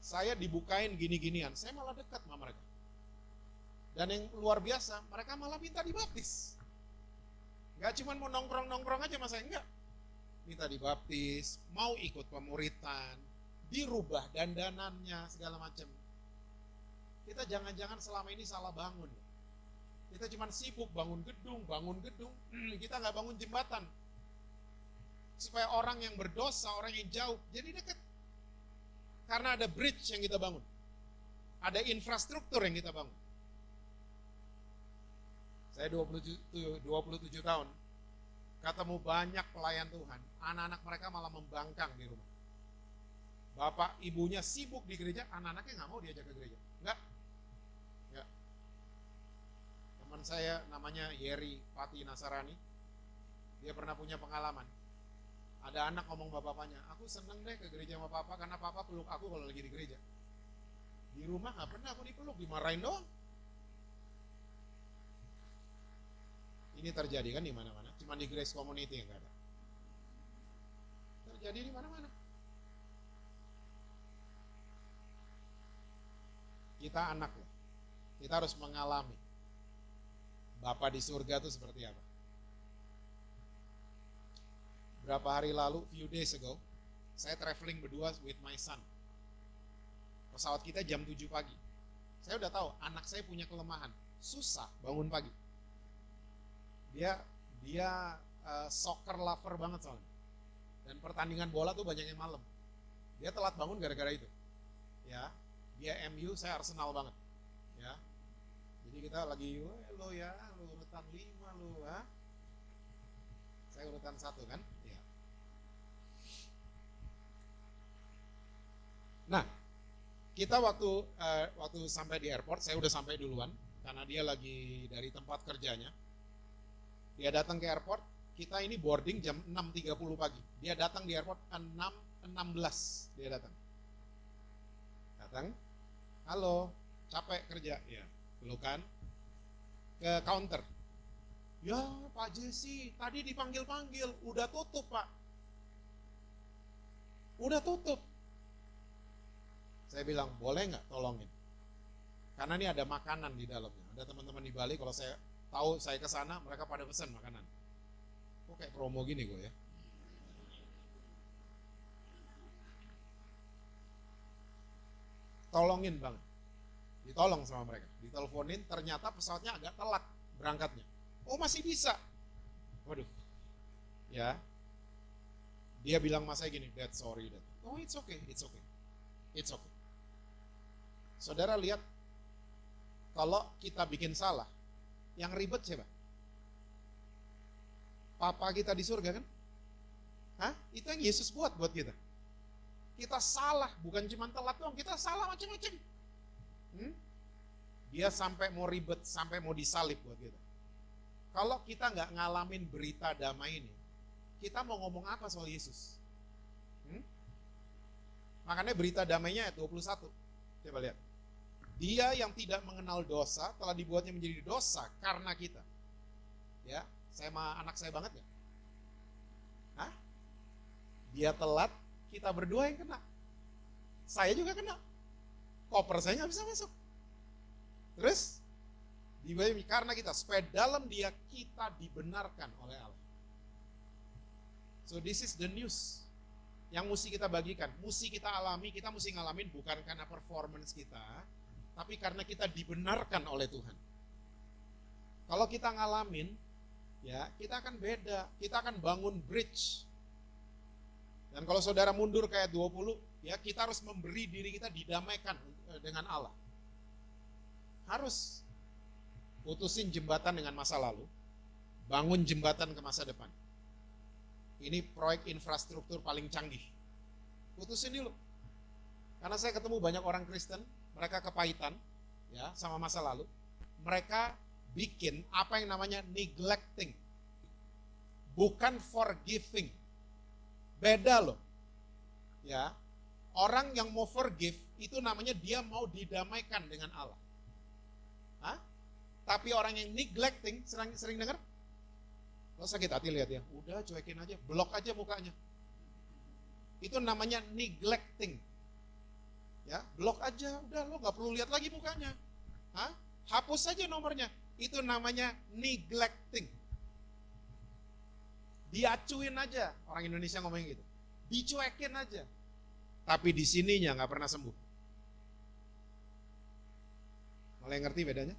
Saya dibukain gini-ginian, saya malah dekat sama mereka. Dan yang luar biasa, mereka malah minta dibaptis. Gak cuma mau nongkrong-nongkrong aja sama saya, enggak. Minta dibaptis, mau ikut pemuritan, dirubah dandanannya, segala macam. Kita jangan-jangan selama ini salah bangun. Kita cuma sibuk bangun gedung, kita nggak bangun jembatan. Supaya orang yang berdosa, orang yang jauh, jadi dekat. Karena ada bridge yang kita bangun. Ada infrastruktur yang kita bangun. Saya 27 tahun, ketemu banyak pelayan Tuhan, anak-anak mereka malah membangkang di rumah. Bapak ibunya sibuk di gereja, anak-anaknya nggak mau diajak ke gereja. Enggak. Teman saya namanya Yeri Pati Nasarani, dia pernah punya pengalaman. Ada anak ngomong bapaknya, aku seneng deh ke gereja sama papa karena papa peluk aku kalau lagi di gereja. Di rumah nggak pernah aku dipeluk, dimarahin doang. Ini terjadi kan di mana-mana, cuma di Grace Community yang nggak ada. Terjadi di mana-mana. Kita anak loh, kita harus mengalami. Bapa di surga itu seperti apa? Berapa hari lalu, few days ago, saya traveling berdua with my son. Pesawat kita jam 7 pagi. Saya udah tahu, anak saya punya kelemahan, susah bangun pagi. Dia soccer lover banget soalnya. Dan pertandingan bola tuh banyak yang malam. Dia telat bangun gara-gara itu. Ya, dia MU, saya Arsenal banget. Ya. Jadi kita lagi, lo urutan 5 lo, Saya urutan 1 kan? Ya. Nah, kita waktu sampai di airport, saya udah sampai duluan karena dia lagi dari tempat kerjanya. Dia datang ke airport, kita ini boarding jam 6.30 pagi. Dia datang di airport 6.16 dia datang. Halo, capek kerja? Ya, pelukan ke counter. Ya, Pak Jesse, tadi dipanggil-panggil, udah tutup, Pak. Udah tutup. Saya bilang, boleh nggak tolongin? Karena ini ada makanan di dalamnya. Ada teman-teman di Bali, kalau saya tahu saya ke sana, mereka pada pesan makanan. Kok kayak promo gini gue ya? Tolongin banget. Ditolong sama mereka. Diteleponin, ternyata pesawatnya agak telat berangkatnya. Oh, masih bisa. Waduh. Ya. Dia bilang sama saya gini, Dad, sorry, Dad. Oh, it's okay. It's okay. Saudara lihat, kalau kita bikin salah, yang ribet siapa? Papa kita di surga kan? Itu yang Yesus buat kita. Kita salah, bukan cuma telat doang, kita salah macam-macam. Dia sampai mau ribet, sampai mau disalib buat kita. Kalau kita nggak ngalamin berita damai ini, kita mau ngomong apa soal Yesus? Makanya berita damainya ayat 21. Coba lihat. Dia yang tidak mengenal dosa telah dibuatnya menjadi dosa karena kita. Ya, saya sama anak saya banget ya. Dia telat, kita berdua yang kena. Saya juga kena. Koper saya nggak bisa masuk. Terus Karena kita, supaya dalam dia kita dibenarkan oleh Allah. So this is the news yang mesti kita bagikan, mesti kita alami, kita mesti ngalamin bukan karena performance kita, tapi karena kita dibenarkan oleh Tuhan. Kalau kita ngalamin, ya kita akan beda, kita akan bangun bridge. Dan kalau saudara mundur kayak 20, ya kita harus memberi diri kita didamaikan dengan Allah. Harus putusin jembatan dengan masa lalu, bangun jembatan ke masa depan. Ini proyek infrastruktur paling canggih. Putusin dulu. Karena saya ketemu banyak orang Kristen, mereka kepahitan ya sama masa lalu. Mereka bikin apa yang namanya neglecting. Bukan forgiving. Beda loh. Ya. Orang yang mau forgive itu namanya dia mau didamaikan dengan Allah. Hah? Tapi orang yang neglecting, sering dengar? Lo sakit hati lihat ya, udah cuekin aja, blok aja mukanya. Itu namanya neglecting. Ya, blok aja, udah lo nggak perlu lihat lagi mukanya. Hah? Hapus aja nomornya. Itu namanya neglecting. Diacuin aja, orang Indonesia ngomongin gitu. Dicuekin aja. Tapi di sininya nggak pernah sembuh. Mulai ngerti bedanya?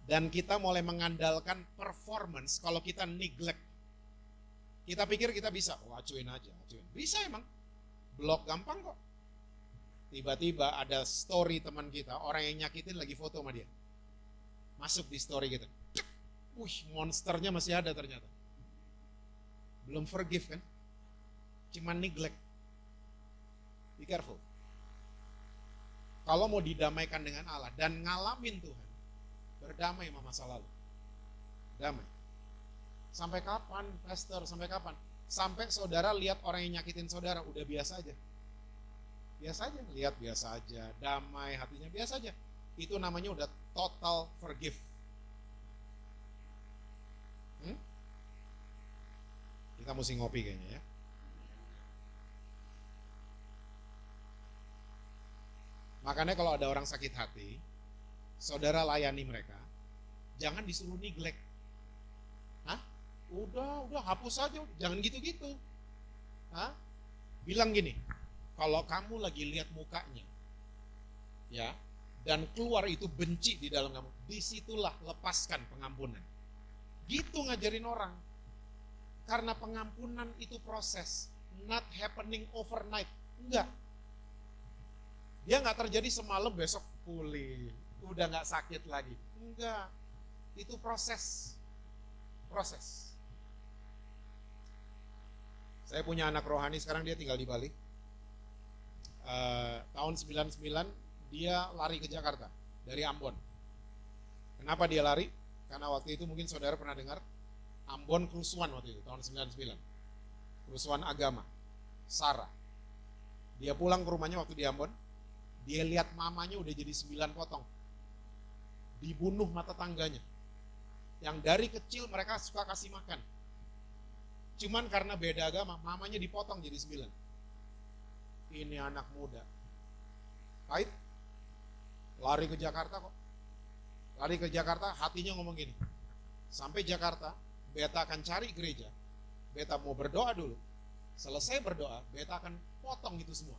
Dan kita mulai mengandalkan performance kalau kita neglect. Kita pikir kita bisa, acuin aja, acuin. Bisa emang, blok gampang kok. Tiba-tiba ada story teman kita, orang yang nyakitin lagi foto sama dia. Masuk di story kita. Monsternya masih ada ternyata. Belum forgive kan? Cuma neglect. Be careful. Kalau mau didamaikan dengan Allah dan ngalamin Tuhan, berdamai sama masa lalu. Damai. Sampai kapan, pastor? Sampai kapan? Sampai saudara lihat orang yang nyakitin saudara, udah biasa aja. Biasa aja, lihat biasa aja, damai hatinya biasa aja. Itu namanya udah total forgive. Kita mesti ngopi kayaknya ya. Makanya kalau ada orang sakit hati, saudara layani mereka, jangan disuruh neglect. Hah? Udah hapus aja, jangan gitu-gitu. Hah? Bilang gini, kalau kamu lagi lihat mukanya, ya, dan keluar itu benci di dalam kamu, disitulah lepaskan pengampunan. Gitu ngajarin orang. Karena pengampunan itu proses, not happening overnight. Enggak. Dia nggak terjadi semalam besok pulih, udah nggak sakit lagi. Enggak, itu proses. Saya punya anak rohani sekarang, dia tinggal di Bali. Tahun 99 dia lari ke Jakarta dari Ambon. Kenapa dia lari? Karena waktu itu mungkin saudara pernah dengar Ambon kerusuhan waktu itu tahun 99. Kerusuhan agama. Sarah. Dia pulang ke rumahnya waktu di Ambon. Dia lihat mamanya udah jadi 9 potong. Dibunuh mata tangganya. Yang dari kecil mereka suka kasih makan. Cuman karena beda agama, mamanya dipotong jadi 9. Ini anak muda. Pahit. Lari ke Jakarta kok. Lari ke Jakarta, hatinya ngomong gini. Sampai Jakarta, beta akan cari gereja. Beta mau berdoa dulu. Selesai berdoa, beta akan potong itu semua.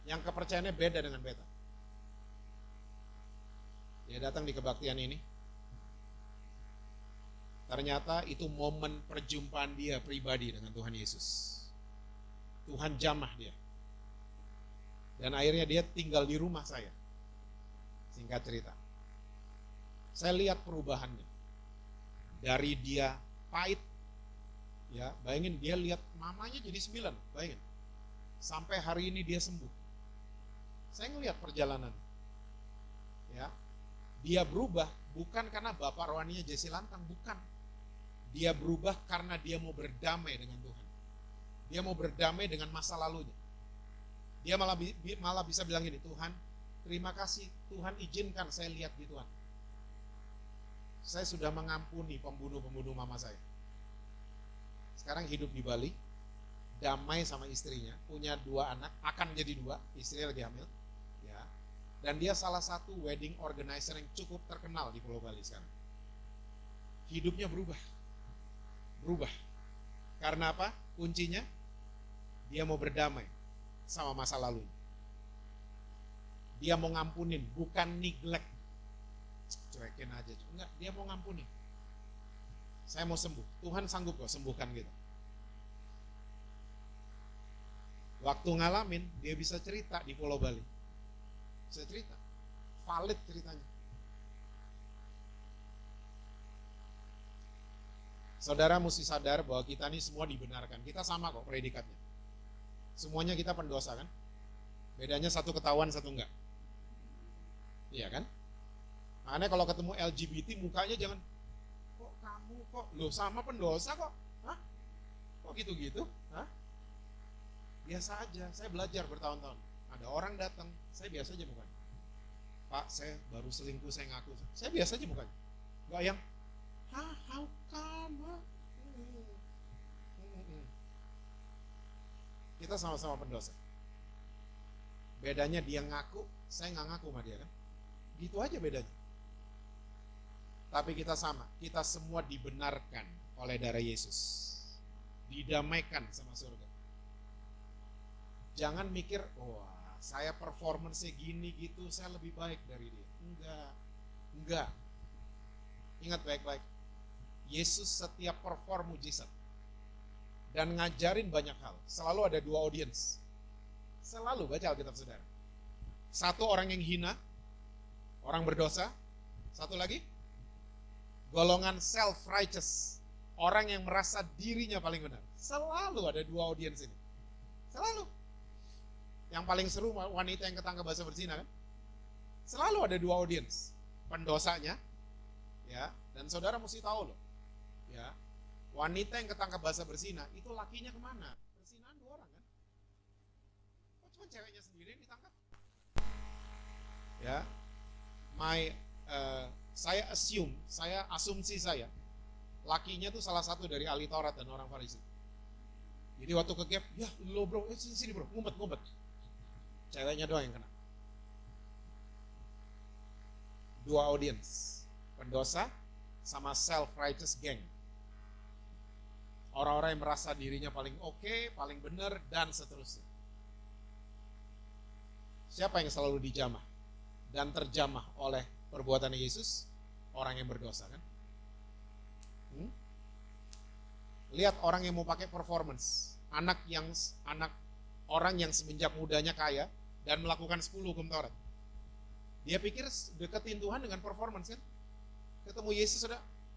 Yang kepercayaannya beda dengan beta. Dia datang di kebaktian ini. Ternyata itu momen perjumpaan dia pribadi dengan Tuhan Yesus. Tuhan jamah dia. Dan akhirnya dia tinggal di rumah saya. Singkat cerita. Saya lihat perubahannya. Dari dia pahit. Ya, bayangin dia lihat mamanya jadi 9, bayangin. Sampai hari ini dia sembuh. Saya ngelihat perjalanan. Ya. Dia berubah bukan karena bapak rohaninya Jesse Lantang, bukan. Dia berubah karena dia mau berdamai dengan Tuhan. Dia mau berdamai dengan masa lalunya. Dia malah bisa bilang gini, Tuhan, terima kasih, Tuhan izinkan saya lihat di Tuhan. Saya sudah mengampuni pembunuh-pembunuh mama saya. Sekarang hidup di Bali, damai sama istrinya, punya 2 anak, akan jadi 2, istrinya lagi hamil. Ya. Dan dia salah satu wedding organizer yang cukup terkenal di Pulau Bali sekarang. Hidupnya berubah. Berubah. Karena apa? Kuncinya dia mau berdamai sama masa lalunya. Dia mau ngampunin, bukan neglect. Cuekin aja. Enggak, dia mau ngampunin. Saya mau sembuh. Tuhan sanggup kok sembuhkan kita. Waktu ngalamin, dia bisa cerita di Pulau Bali. Bisa cerita. Valid ceritanya. Saudara mesti sadar bahwa kita ini semua dibenarkan. Kita sama kok predikatnya. Semuanya kita pendosa kan? Bedanya satu ketahuan, satu enggak. Iya kan? Makanya kalau ketemu LGBT mukanya jangan, kok kamu kok, loh sama pendosa kok. Hah? Kok gitu-gitu? Hah? Biasa aja, saya belajar bertahun-tahun. Ada orang datang, saya biasa aja mukanya. Pak, saya baru selingkuh, saya ngaku. Saya biasa aja mukanya. Enggak yang, how come? Kita sama-sama pendosa. Bedanya dia ngaku, saya nggak ngaku sama dia kan. Gitu aja bedanya. Tapi kita sama, kita semua dibenarkan oleh darah Yesus. Didamaikan sama surga. Jangan mikir, wah saya performance-nya gini gitu, saya lebih baik dari dia. Enggak. Ingat baik-baik. Yesus setiap perform mujizat dan ngajarin banyak hal. Selalu ada dua audiens. Selalu baca Alkitab saudara. Satu orang yang hina, orang berdosa. Satu lagi, golongan self-righteous. Orang yang merasa dirinya paling benar. Selalu ada dua audiens ini. Selalu. Yang paling seru wanita yang ketangkap basah berzina kan? Selalu ada dua audiens. Pendosanya, ya, dan saudara mesti tahu loh, ya, wanita yang ketangkap basah berzina itu lakinya kemana? Perzinahan dua orang kan? Kok cuma ceweknya sendiri yang ditangkap? Ya, saya asumsi saya, lakinya tuh salah satu dari ahli Taurat dan orang Farisi. Jadi waktu ke gap, ya lo bro, sini bro, ngumpet. Ceweknya doang yang kena. Dua audiens, pendosa sama self-righteous gang. Orang-orang yang merasa dirinya paling oke, paling benar, dan seterusnya. Siapa yang selalu dijamah dan terjamah oleh perbuatan Yesus? Orang yang berdosa kan? Lihat orang yang mau pakai performance, orang yang semenjak mudanya kaya dan melakukan 10 hukum Taurat. Dia pikir deketin Tuhan dengan performance kan? Ketemu Yesus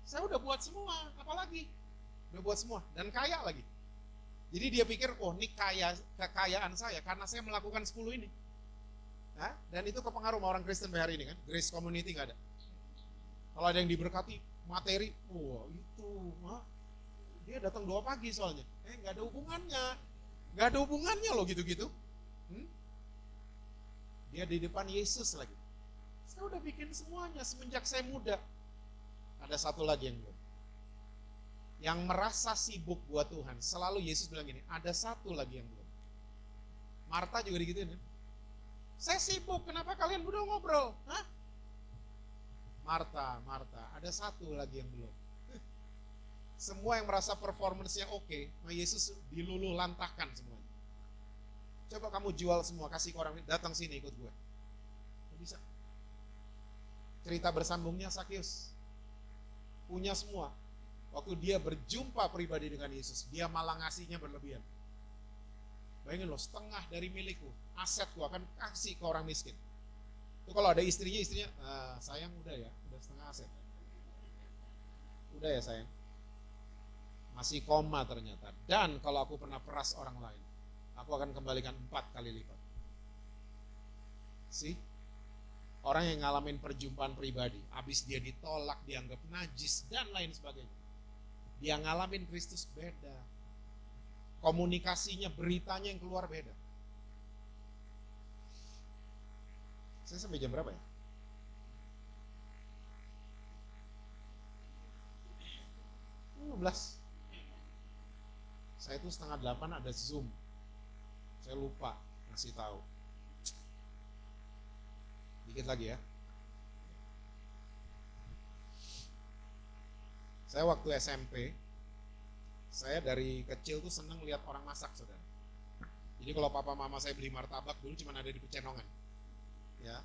saya udah buat semua, apalagi? Udah buat semua dan kaya lagi. Jadi dia pikir, oh ini kekayaan saya karena saya melakukan 10 ini. Nah, dan itu kepengaruh sama orang Kristen hari ini kan? Grace Community nggak ada. Kalau ada yang diberkati materi, wah itu, dia datang 2 pagi soalnya. Nggak ada hubungannya loh gitu-gitu. Dia di depan Yesus lagi. Saya udah bikin semuanya semenjak saya muda. Ada satu lagi yang belum. Yang merasa sibuk buat Tuhan. Selalu Yesus bilang gini, ada satu lagi yang belum. Marta juga digituin kan? Saya sibuk, kenapa kalian belum ngobrol? Hah? Marta, ada satu lagi yang belum. Semua yang merasa performance-nya oke, Yesus diluluh lantahkan semuanya. Coba kamu jual semua, kasih ke orang, datang sini ikut gue. Gak bisa. Cerita bersambungnya Sakius. Punya semua. Waktu dia berjumpa pribadi dengan Yesus, dia malah ngasihnya berlebihan. Bayangin loh, setengah dari milikku, asetku akan kasih ke orang miskin. Itu kalau ada istrinya, sayang udah ya, udah setengah aset. Udah ya sayang. Masih koma ternyata. Dan kalau aku pernah peras orang lain, aku akan kembalikan 4 kali lipat. Orang yang ngalamin perjumpaan pribadi, habis dia ditolak, dianggap najis, dan lain sebagainya. Dia ngalamin Kristus beda. Komunikasinya, beritanya yang keluar beda. Saya sampai jam berapa ya? Saya itu 7:30 ada Zoom. Saya lupa ngasih tahu. Dikit lagi ya. Saya waktu SMP, saya dari kecil tuh seneng lihat orang masak, saudara. Jadi kalau papa mama saya beli martabak dulu cuma ada di Pecenongan. Ya,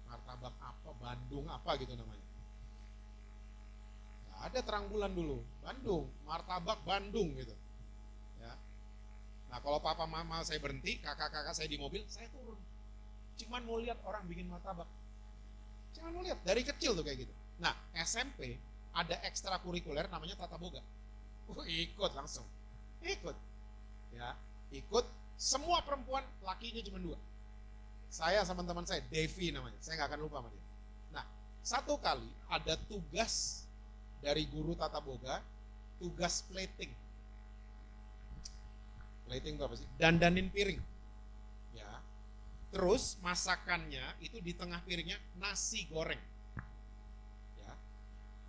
martabak apa, Bandung apa gitu namanya. Nggak ada terang bulan dulu, Bandung, martabak Bandung gitu. Ya. Nah kalau papa mama saya berhenti, kakak-kakak saya di mobil, saya turun. Cuman mau lihat orang bikin martabak. Cuman mau lihat, dari kecil tuh kayak gitu. Nah SMP ada ekstrakurikuler namanya tata boga. Ikut langsung, ikut, ya, ikut. Semua perempuan, lakinya cuma 2. Saya sama teman saya, Devi namanya, saya nggak akan lupa sama dia. Nah, satu kali ada tugas dari guru tata boga, tugas plating. Plating itu apa sih? Dandanin piring, ya. Terus masakannya itu di tengah piringnya nasi goreng.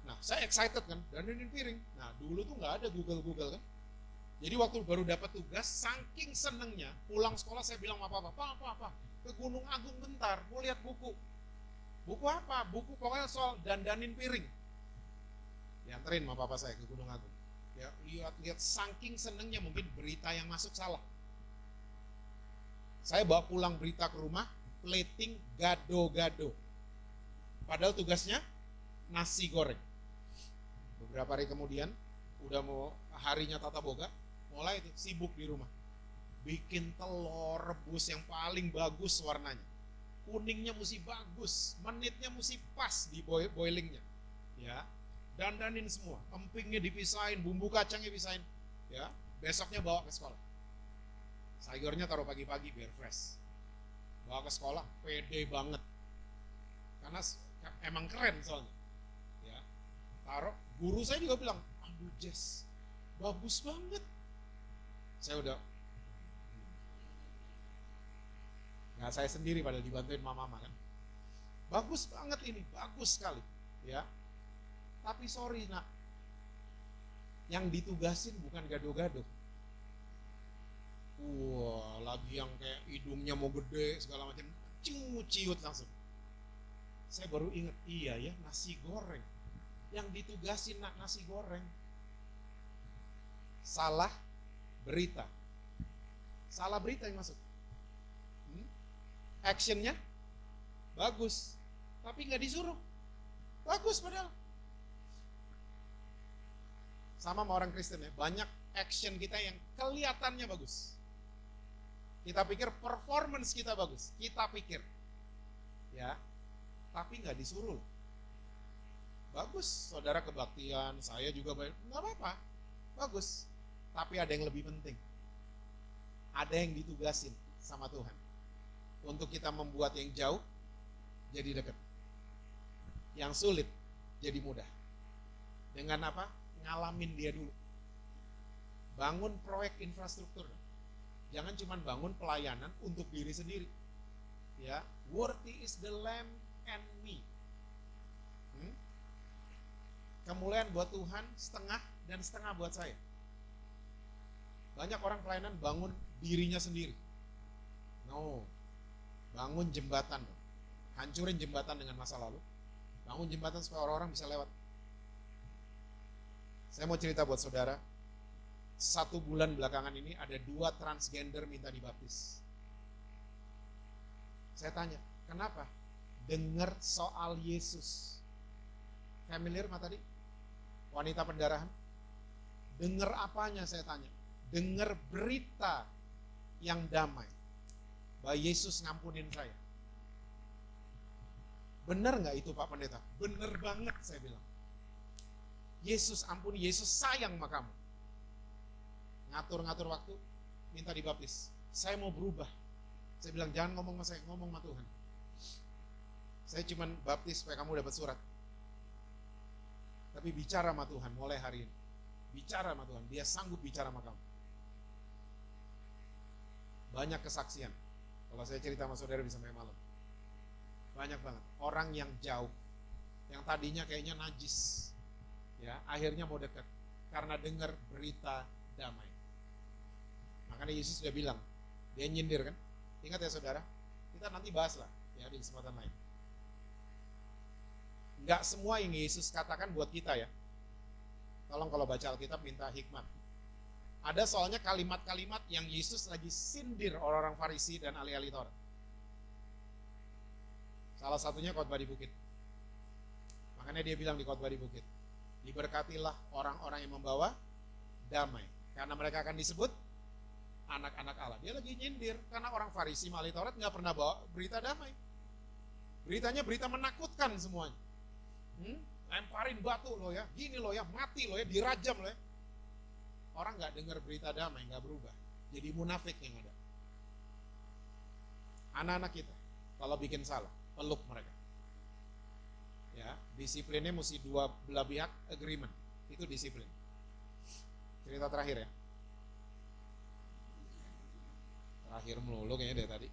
Nah, saya excited kan, dandanin piring. Nah, dulu tuh nggak ada Google kan. Jadi waktu baru dapat tugas, saking senengnya, pulang sekolah saya bilang sama papa, ke Gunung Agung bentar, mau lihat buku. Buku apa? Buku pokoknya soal dandanin piring. Dianterin sama papa saya ke Gunung Agung. Ya, lihat saking senengnya, mungkin berita yang masuk salah. Saya bawa pulang berita ke rumah, plating gado-gado. Padahal tugasnya nasi goreng. Beberapa hari kemudian, udah mau harinya tata boga, mulai itu sibuk di rumah. Bikin telur rebus yang paling bagus warnanya. Kuningnya mesti bagus, menitnya mesti pas di boilingnya. Ya, dandanin semua, empingnya dipisahin, bumbu kacangnya dipisahin. Ya, besoknya bawa ke sekolah. Sayurnya taruh pagi-pagi biar fresh. Bawa ke sekolah, pede banget. Karena emang keren soalnya. Ya, taruh. Guru saya juga bilang, aduh Jess, bagus banget. Saya udah, nggak saya sendiri padahal dibantuin mama kan. Bagus banget ini, bagus sekali. Ya, tapi sorry nak, yang ditugasin bukan gado-gado. Wah, lagi yang kayak hidungnya mau gede segala macam, ciut langsung. Saya baru ingat, iya ya, nasi goreng. Yang ditugasin nak nasi goreng. Salah berita. Salah berita yang masuk. Actionnya bagus, tapi nggak disuruh. Bagus padahal. Sama orang Kristen ya, banyak action kita yang kelihatannya bagus. Kita pikir performance kita bagus, kita pikir, ya, tapi nggak disuruh. Bagus, saudara kebaktian, saya juga baik, nggak apa-apa, bagus. Tapi ada yang lebih penting. Ada yang ditugasin sama Tuhan untuk kita membuat yang jauh jadi dekat, yang sulit jadi mudah. Dengan apa? Ngalamin dia dulu. Bangun proyek infrastruktur. Jangan cuma bangun pelayanan untuk diri sendiri. Ya, worthy is the Lamb and me. Kemuliaan buat Tuhan setengah dan setengah buat saya. Banyak orang pelayanan bangun dirinya sendiri. No, bangun jembatan. Hancurin jembatan dengan masa lalu. Bangun jembatan supaya orang-orang bisa lewat. Saya mau cerita buat saudara. 1 bulan belakangan ini ada 2 transgender minta dibaptis. Saya tanya, kenapa? Dengar soal Yesus. Familiar mah tadi? Wanita pendarahan. Dengar apanya saya tanya? Dengar berita yang damai. Bahwa Yesus ngampunin saya. Benar nggak itu Pak Pendeta? Benar banget saya bilang. Yesus ampuni, Yesus sayang sama kamu. Ngatur-ngatur waktu, minta dibaptis. Saya mau berubah. Saya bilang jangan ngomong sama saya, ngomong sama Tuhan. Saya cuman baptis supaya kamu dapat surat. Tapi bicara sama Tuhan mulai hari ini. Bicara sama Tuhan, dia sanggup bicara sama kamu. Banyak kesaksian. Kalau saya cerita sama saudara bisa sampai malam. Banyak banget. Orang yang jauh, yang tadinya kayaknya najis, ya akhirnya mau dekat karena dengar berita damai. Makanya Yesus sudah bilang, dia nyindir kan. Ingat ya saudara, kita nanti bahas lah ya di kesempatan lain. Nggak semua yang Yesus katakan buat kita ya. Tolong kalau baca Alkitab minta hikmat. Ada soalnya kalimat-kalimat yang Yesus lagi sindir orang-orang Farisi dan ahli-ahli Taurat. Salah satunya khotbah di bukit. Makanya dia bilang di khotbah di bukit, diberkatilah orang-orang yang membawa damai, karena mereka akan disebut anak-anak Allah. Dia lagi nyindir karena orang Farisi ahli Taurat nggak pernah bawa berita damai. Beritanya berita menakutkan semuanya. Lemparin batu lo ya, gini lo ya, mati lo ya, dirajam lo ya. Orang nggak dengar berita damai, nggak berubah. Jadi munafik yang ada. Anak-anak kita kalau bikin salah, peluk mereka. Ya, disiplinnya mesti dua belah pihak agreement. Itu disiplin. Cerita terakhir ya. Terakhir melulu kayaknya dari tadi.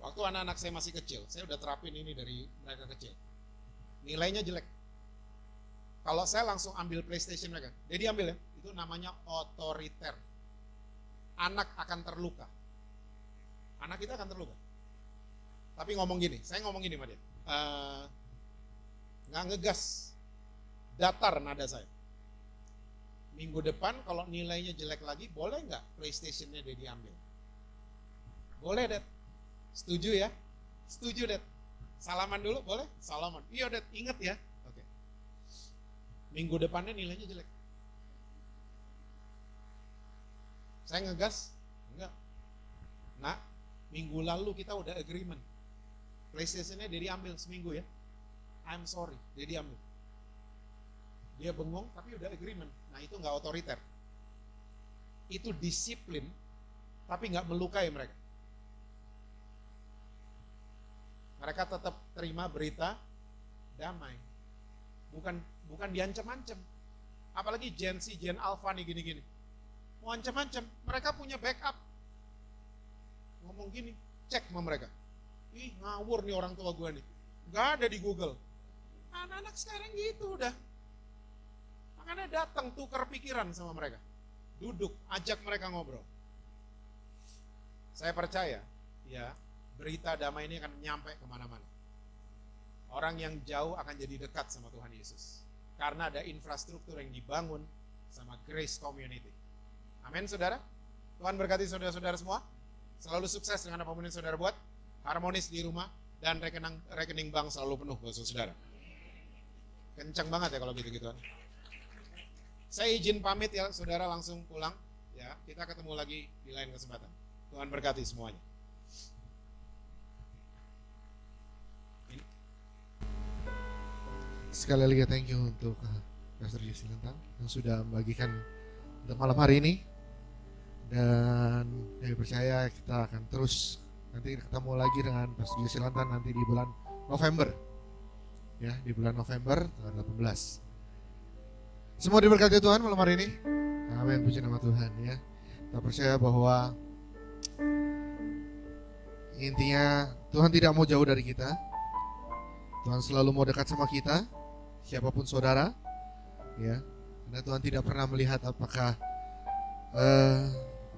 Waktu anak-anak saya masih kecil, saya udah terapin ini dari mereka kecil. Nilainya jelek. Kalau saya langsung ambil PlayStation mereka, dia diambil ya. Itu namanya otoriter. Anak akan terluka. Anak kita akan terluka. Tapi ngomong gini, saya ngomong gini sama dia. Nggak ngegas, datar nada saya. Minggu depan kalau nilainya jelek lagi, boleh nggak PlayStation-nya dia diambil? Boleh, Dad. Setuju ya? Setuju, Dad. Salaman dulu, boleh? Salaman. Iya, Dad, inget ya. Oke. Minggu depannya nilainya jelek. Saya ngegas? Enggak. Nah, minggu lalu kita udah agreement. PlayStation-nya dia diambil seminggu ya. I'm sorry, dia diambil. Dia bengong tapi udah agreement. Nah, itu nggak otoriter. Itu disiplin tapi nggak melukai mereka. Mereka tetap terima berita damai. Bukan diancam-ancam. Apalagi Gen Z, Gen Alpha nih gini-gini. Mau ancam-ancam, mereka punya backup. Ngomong gini, cek sama mereka. Ih, ngawur nih orang tua gue nih. Gak ada di Google. Anak-anak sekarang gitu udah. Makanya datang tukar pikiran sama mereka. Duduk, ajak mereka ngobrol. Saya percaya, ya, berita damai ini akan nyampe kemana-mana. Orang yang jauh akan jadi dekat sama Tuhan Yesus. Karena ada infrastruktur yang dibangun sama Grace Community. Amin, saudara. Tuhan berkati saudara-saudara semua. Selalu sukses dengan apapun yang saudara buat. Harmonis di rumah. Dan rekening bank selalu penuh buat saudara. Kencang banget ya kalau gitu-gituan. Saya izin pamit ya, saudara langsung pulang. Ya, kita ketemu lagi di lain kesempatan. Tuhan berkati semuanya. Sekali lagi thank you untuk Pastor Yesi Lentang yang sudah membagikan untuk malam hari ini. Dan saya percaya kita akan terus nanti ketemu lagi dengan Pastor Yesi Lentang nanti di bulan November. Ya, di bulan November tanggal 18. Semua diberkati Tuhan malam hari ini. Amin, puji nama Tuhan ya. Kita percaya bahwa intinya Tuhan tidak mau jauh dari kita. Tuhan selalu mau dekat sama kita, siapapun saudara, ya. Karena Tuhan tidak pernah melihat apakah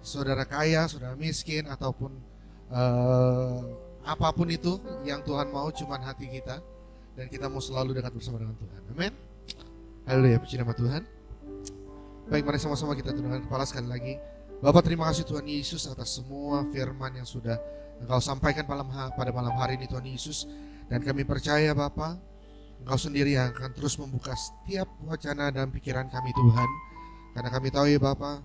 saudara kaya, saudara miskin, ataupun apapun itu yang Tuhan mau, cuman hati kita. Dan kita mau selalu dekat bersama dengan Tuhan. Amin. Haleluya, puji nama Tuhan. Baik, mari sama-sama kita tundukkan kepala sekali lagi. Bapak, terima kasih Tuhan Yesus atas semua firman yang sudah Engkau sampaikan pada malam hari ini Tuhan Yesus. Dan kami percaya Bapak, Engkau sendiri yang akan terus membuka setiap wacana dan pikiran kami Tuhan. Karena kami tahu ya Bapak,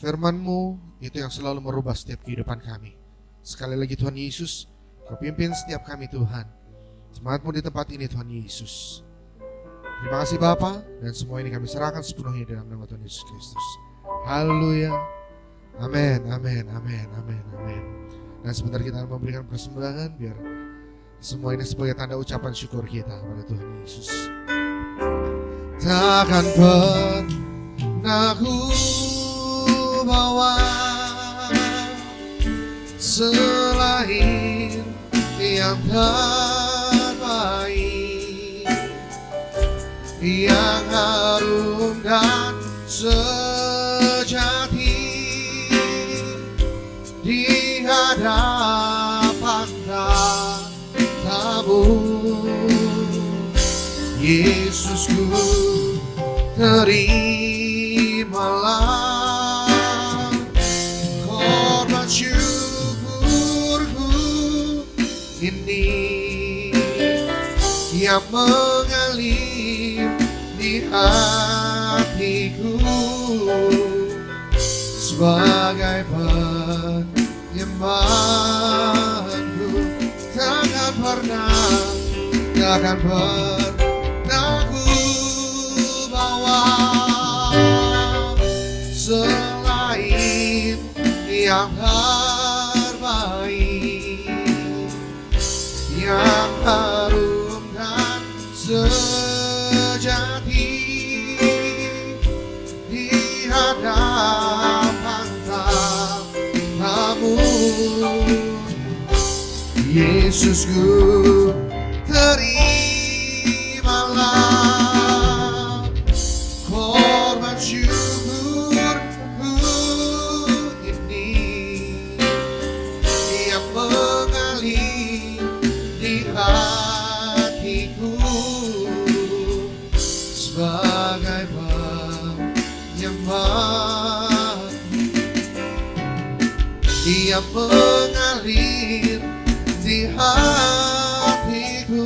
firman-Mu itu yang selalu merubah setiap kehidupan kami. Sekali lagi Tuhan Yesus, Kau pimpin setiap kami Tuhan. Semangat-Mu di tempat ini Tuhan Yesus. Terima kasih Bapa, dan semua ini kami serahkan sepenuhnya dalam nama Tuhan Yesus Kristus. Haleluya. Amin, amin, amin, amin, amin. Dan sebentar kita akan memberikan persembahan biar semua ini sebagai tanda ucapan syukur kita kepada Tuhan Yesus. Takkan pernah ku bawa selain yang terbaik, yang harum dan sejati di hadapan tamu. Yesusku, terimalah korban syukurku ini yang mengalir di hatiku sebagai penyembahanku. Takkan pernah ku bawa selain yang terbaik, yang harum dan sejati di hadapan tamu. Yesusku, terimalah korban syukurku ini yang mengalir di hatiku sebagai penyembah yang mengalir di hatiku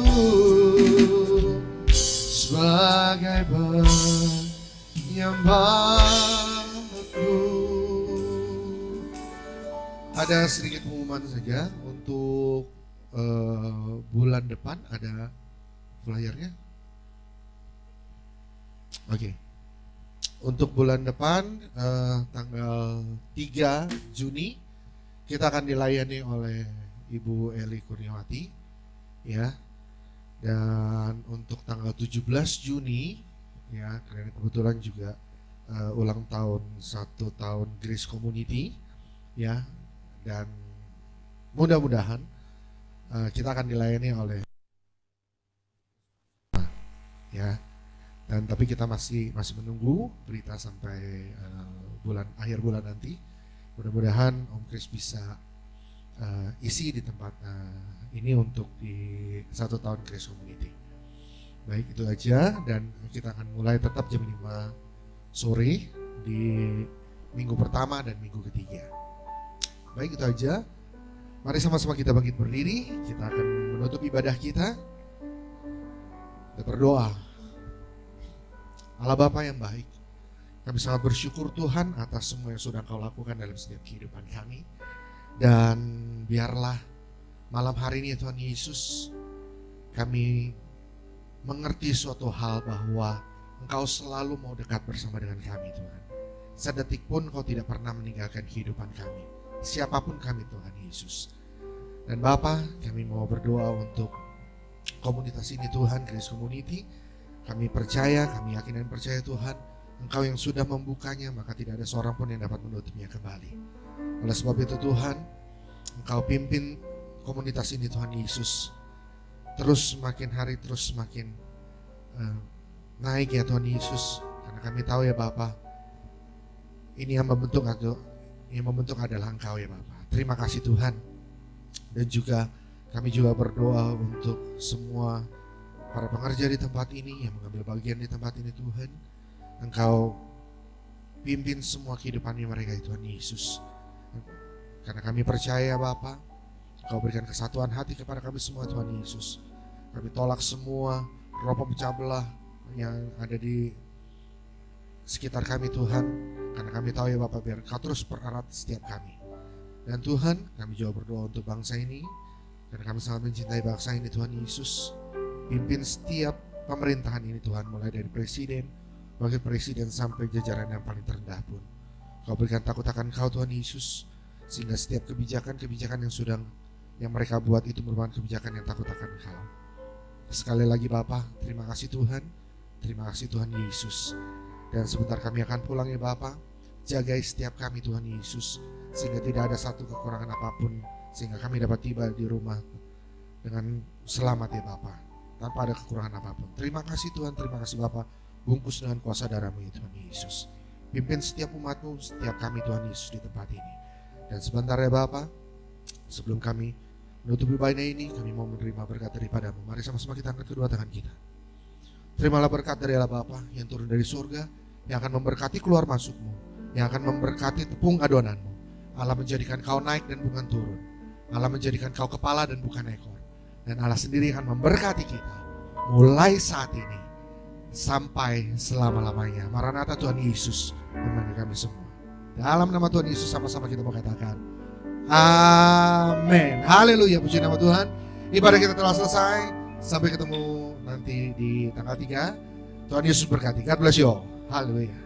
sebagai penyembahku. Ada sedikit pengumuman saja untuk bulan depan, ada flyernya. Oke. Untuk bulan depan tanggal 3 Juni kita akan dilayani oleh Ibu Eli Kurniawati, ya. Dan untuk tanggal 17 Juni, ya, karena kebetulan juga ulang tahun 1 tahun Grace Community, ya. Dan mudah-mudahan kita akan dilayani oleh, ya. Dan tapi kita masih menunggu berita sampai akhir bulan nanti. Mudah-mudahan Om Chris bisa isi di tempat ini untuk di 1 tahun Grace Community. Baik, itu aja, dan kita akan mulai tetap jam 5 sore di minggu pertama dan minggu ketiga. Baik, itu aja. Mari sama-sama kita bangkit berdiri. Kita akan menutup ibadah kita. Kita berdoa. Allah Bapa yang baik, kami sangat bersyukur Tuhan atas semua yang sudah Kau lakukan dalam setiap kehidupan kami. Dan biarlah malam hari ini Tuhan Yesus, kami mengerti suatu hal bahwa Engkau selalu mau dekat bersama dengan kami Tuhan. Sedetik pun Kau tidak pernah meninggalkan kehidupan kami, siapapun kami Tuhan Yesus. Dan Bapa, kami mau berdoa untuk komunitas ini Tuhan, Grace Community. Kami percaya, kami yakin dan percaya Tuhan, Engkau yang sudah membukanya, maka tidak ada seorang pun yang dapat menutupnya kembali. Oleh sebab itu Tuhan, Engkau pimpin komunitas ini Tuhan Yesus, terus semakin hari terus semakin naik ya Tuhan Yesus. Karena kami tahu ya Bapa, ini yang membentuk adalah Engkau ya Bapa. Terima kasih Tuhan. Dan juga kami juga berdoa untuk semua para pengerja di tempat ini yang mengambil bagian di tempat ini Tuhan. Engkau pimpin semua kehidupan mereka Tuhan Yesus. Karena kami percaya Bapa, Kau berikan kesatuan hati kepada kami semua Tuhan Yesus. Kami tolak semua roh pemecah belah yang ada di sekitar kami Tuhan. Karena kami tahu ya Bapa, biar Kau terus pererat setiap kami. Dan Tuhan, kami juga berdoa untuk bangsa ini, karena kami sangat mencintai bangsa ini Tuhan Yesus. Pimpin setiap pemerintahan ini Tuhan, mulai dari presiden, wakil presiden sampai jajaran yang paling terendah pun. Kau berikan takut akan Kau Tuhan Yesus, sehingga setiap kebijakan yang mereka buat itu merupakan kebijakan yang takut akan Kau. Sekali lagi Bapa, terima kasih Tuhan, terima kasih Tuhan Yesus. Dan sebentar kami akan pulang ya Bapa, jagai setiap kami Tuhan Yesus, sehingga tidak ada satu kekurangan apapun, sehingga kami dapat tiba di rumah dengan selamat ya Bapa, tanpa ada kekurangan apapun. Terima kasih Tuhan, terima kasih Bapa, bungkus dengan kuasa darah-Mu ya Tuhan Yesus. Pimpin setiap umat-Mu, setiap kami Tuhan Yesus di tempat ini. Dan sebentar ya Bapa, sebelum kami menutupi ibadah ini, kami mau menerima berkat daripada-Mu. Mari sama-sama kita angkat kedua tangan kita. Terimalah berkat dari Allah Bapa yang turun dari surga, yang akan memberkati keluar masukmu, yang akan memberkati tepung adonanmu. Allah menjadikan kau naik dan bukan turun. Allah menjadikan kau kepala dan bukan ekor. Dan Allah sendiri akan memberkati kita mulai saat ini sampai selama-lamanya. Maranatha, Tuhan Yesus memanggil kami semua. Dalam nama Tuhan Yesus sama-sama kita mau katakan amin. Haleluya, puji nama Tuhan. Ibadah kita telah selesai. Sampai ketemu nanti di tanggal 3. Tuhan Yesus berkati. God bless you all. Haleluya.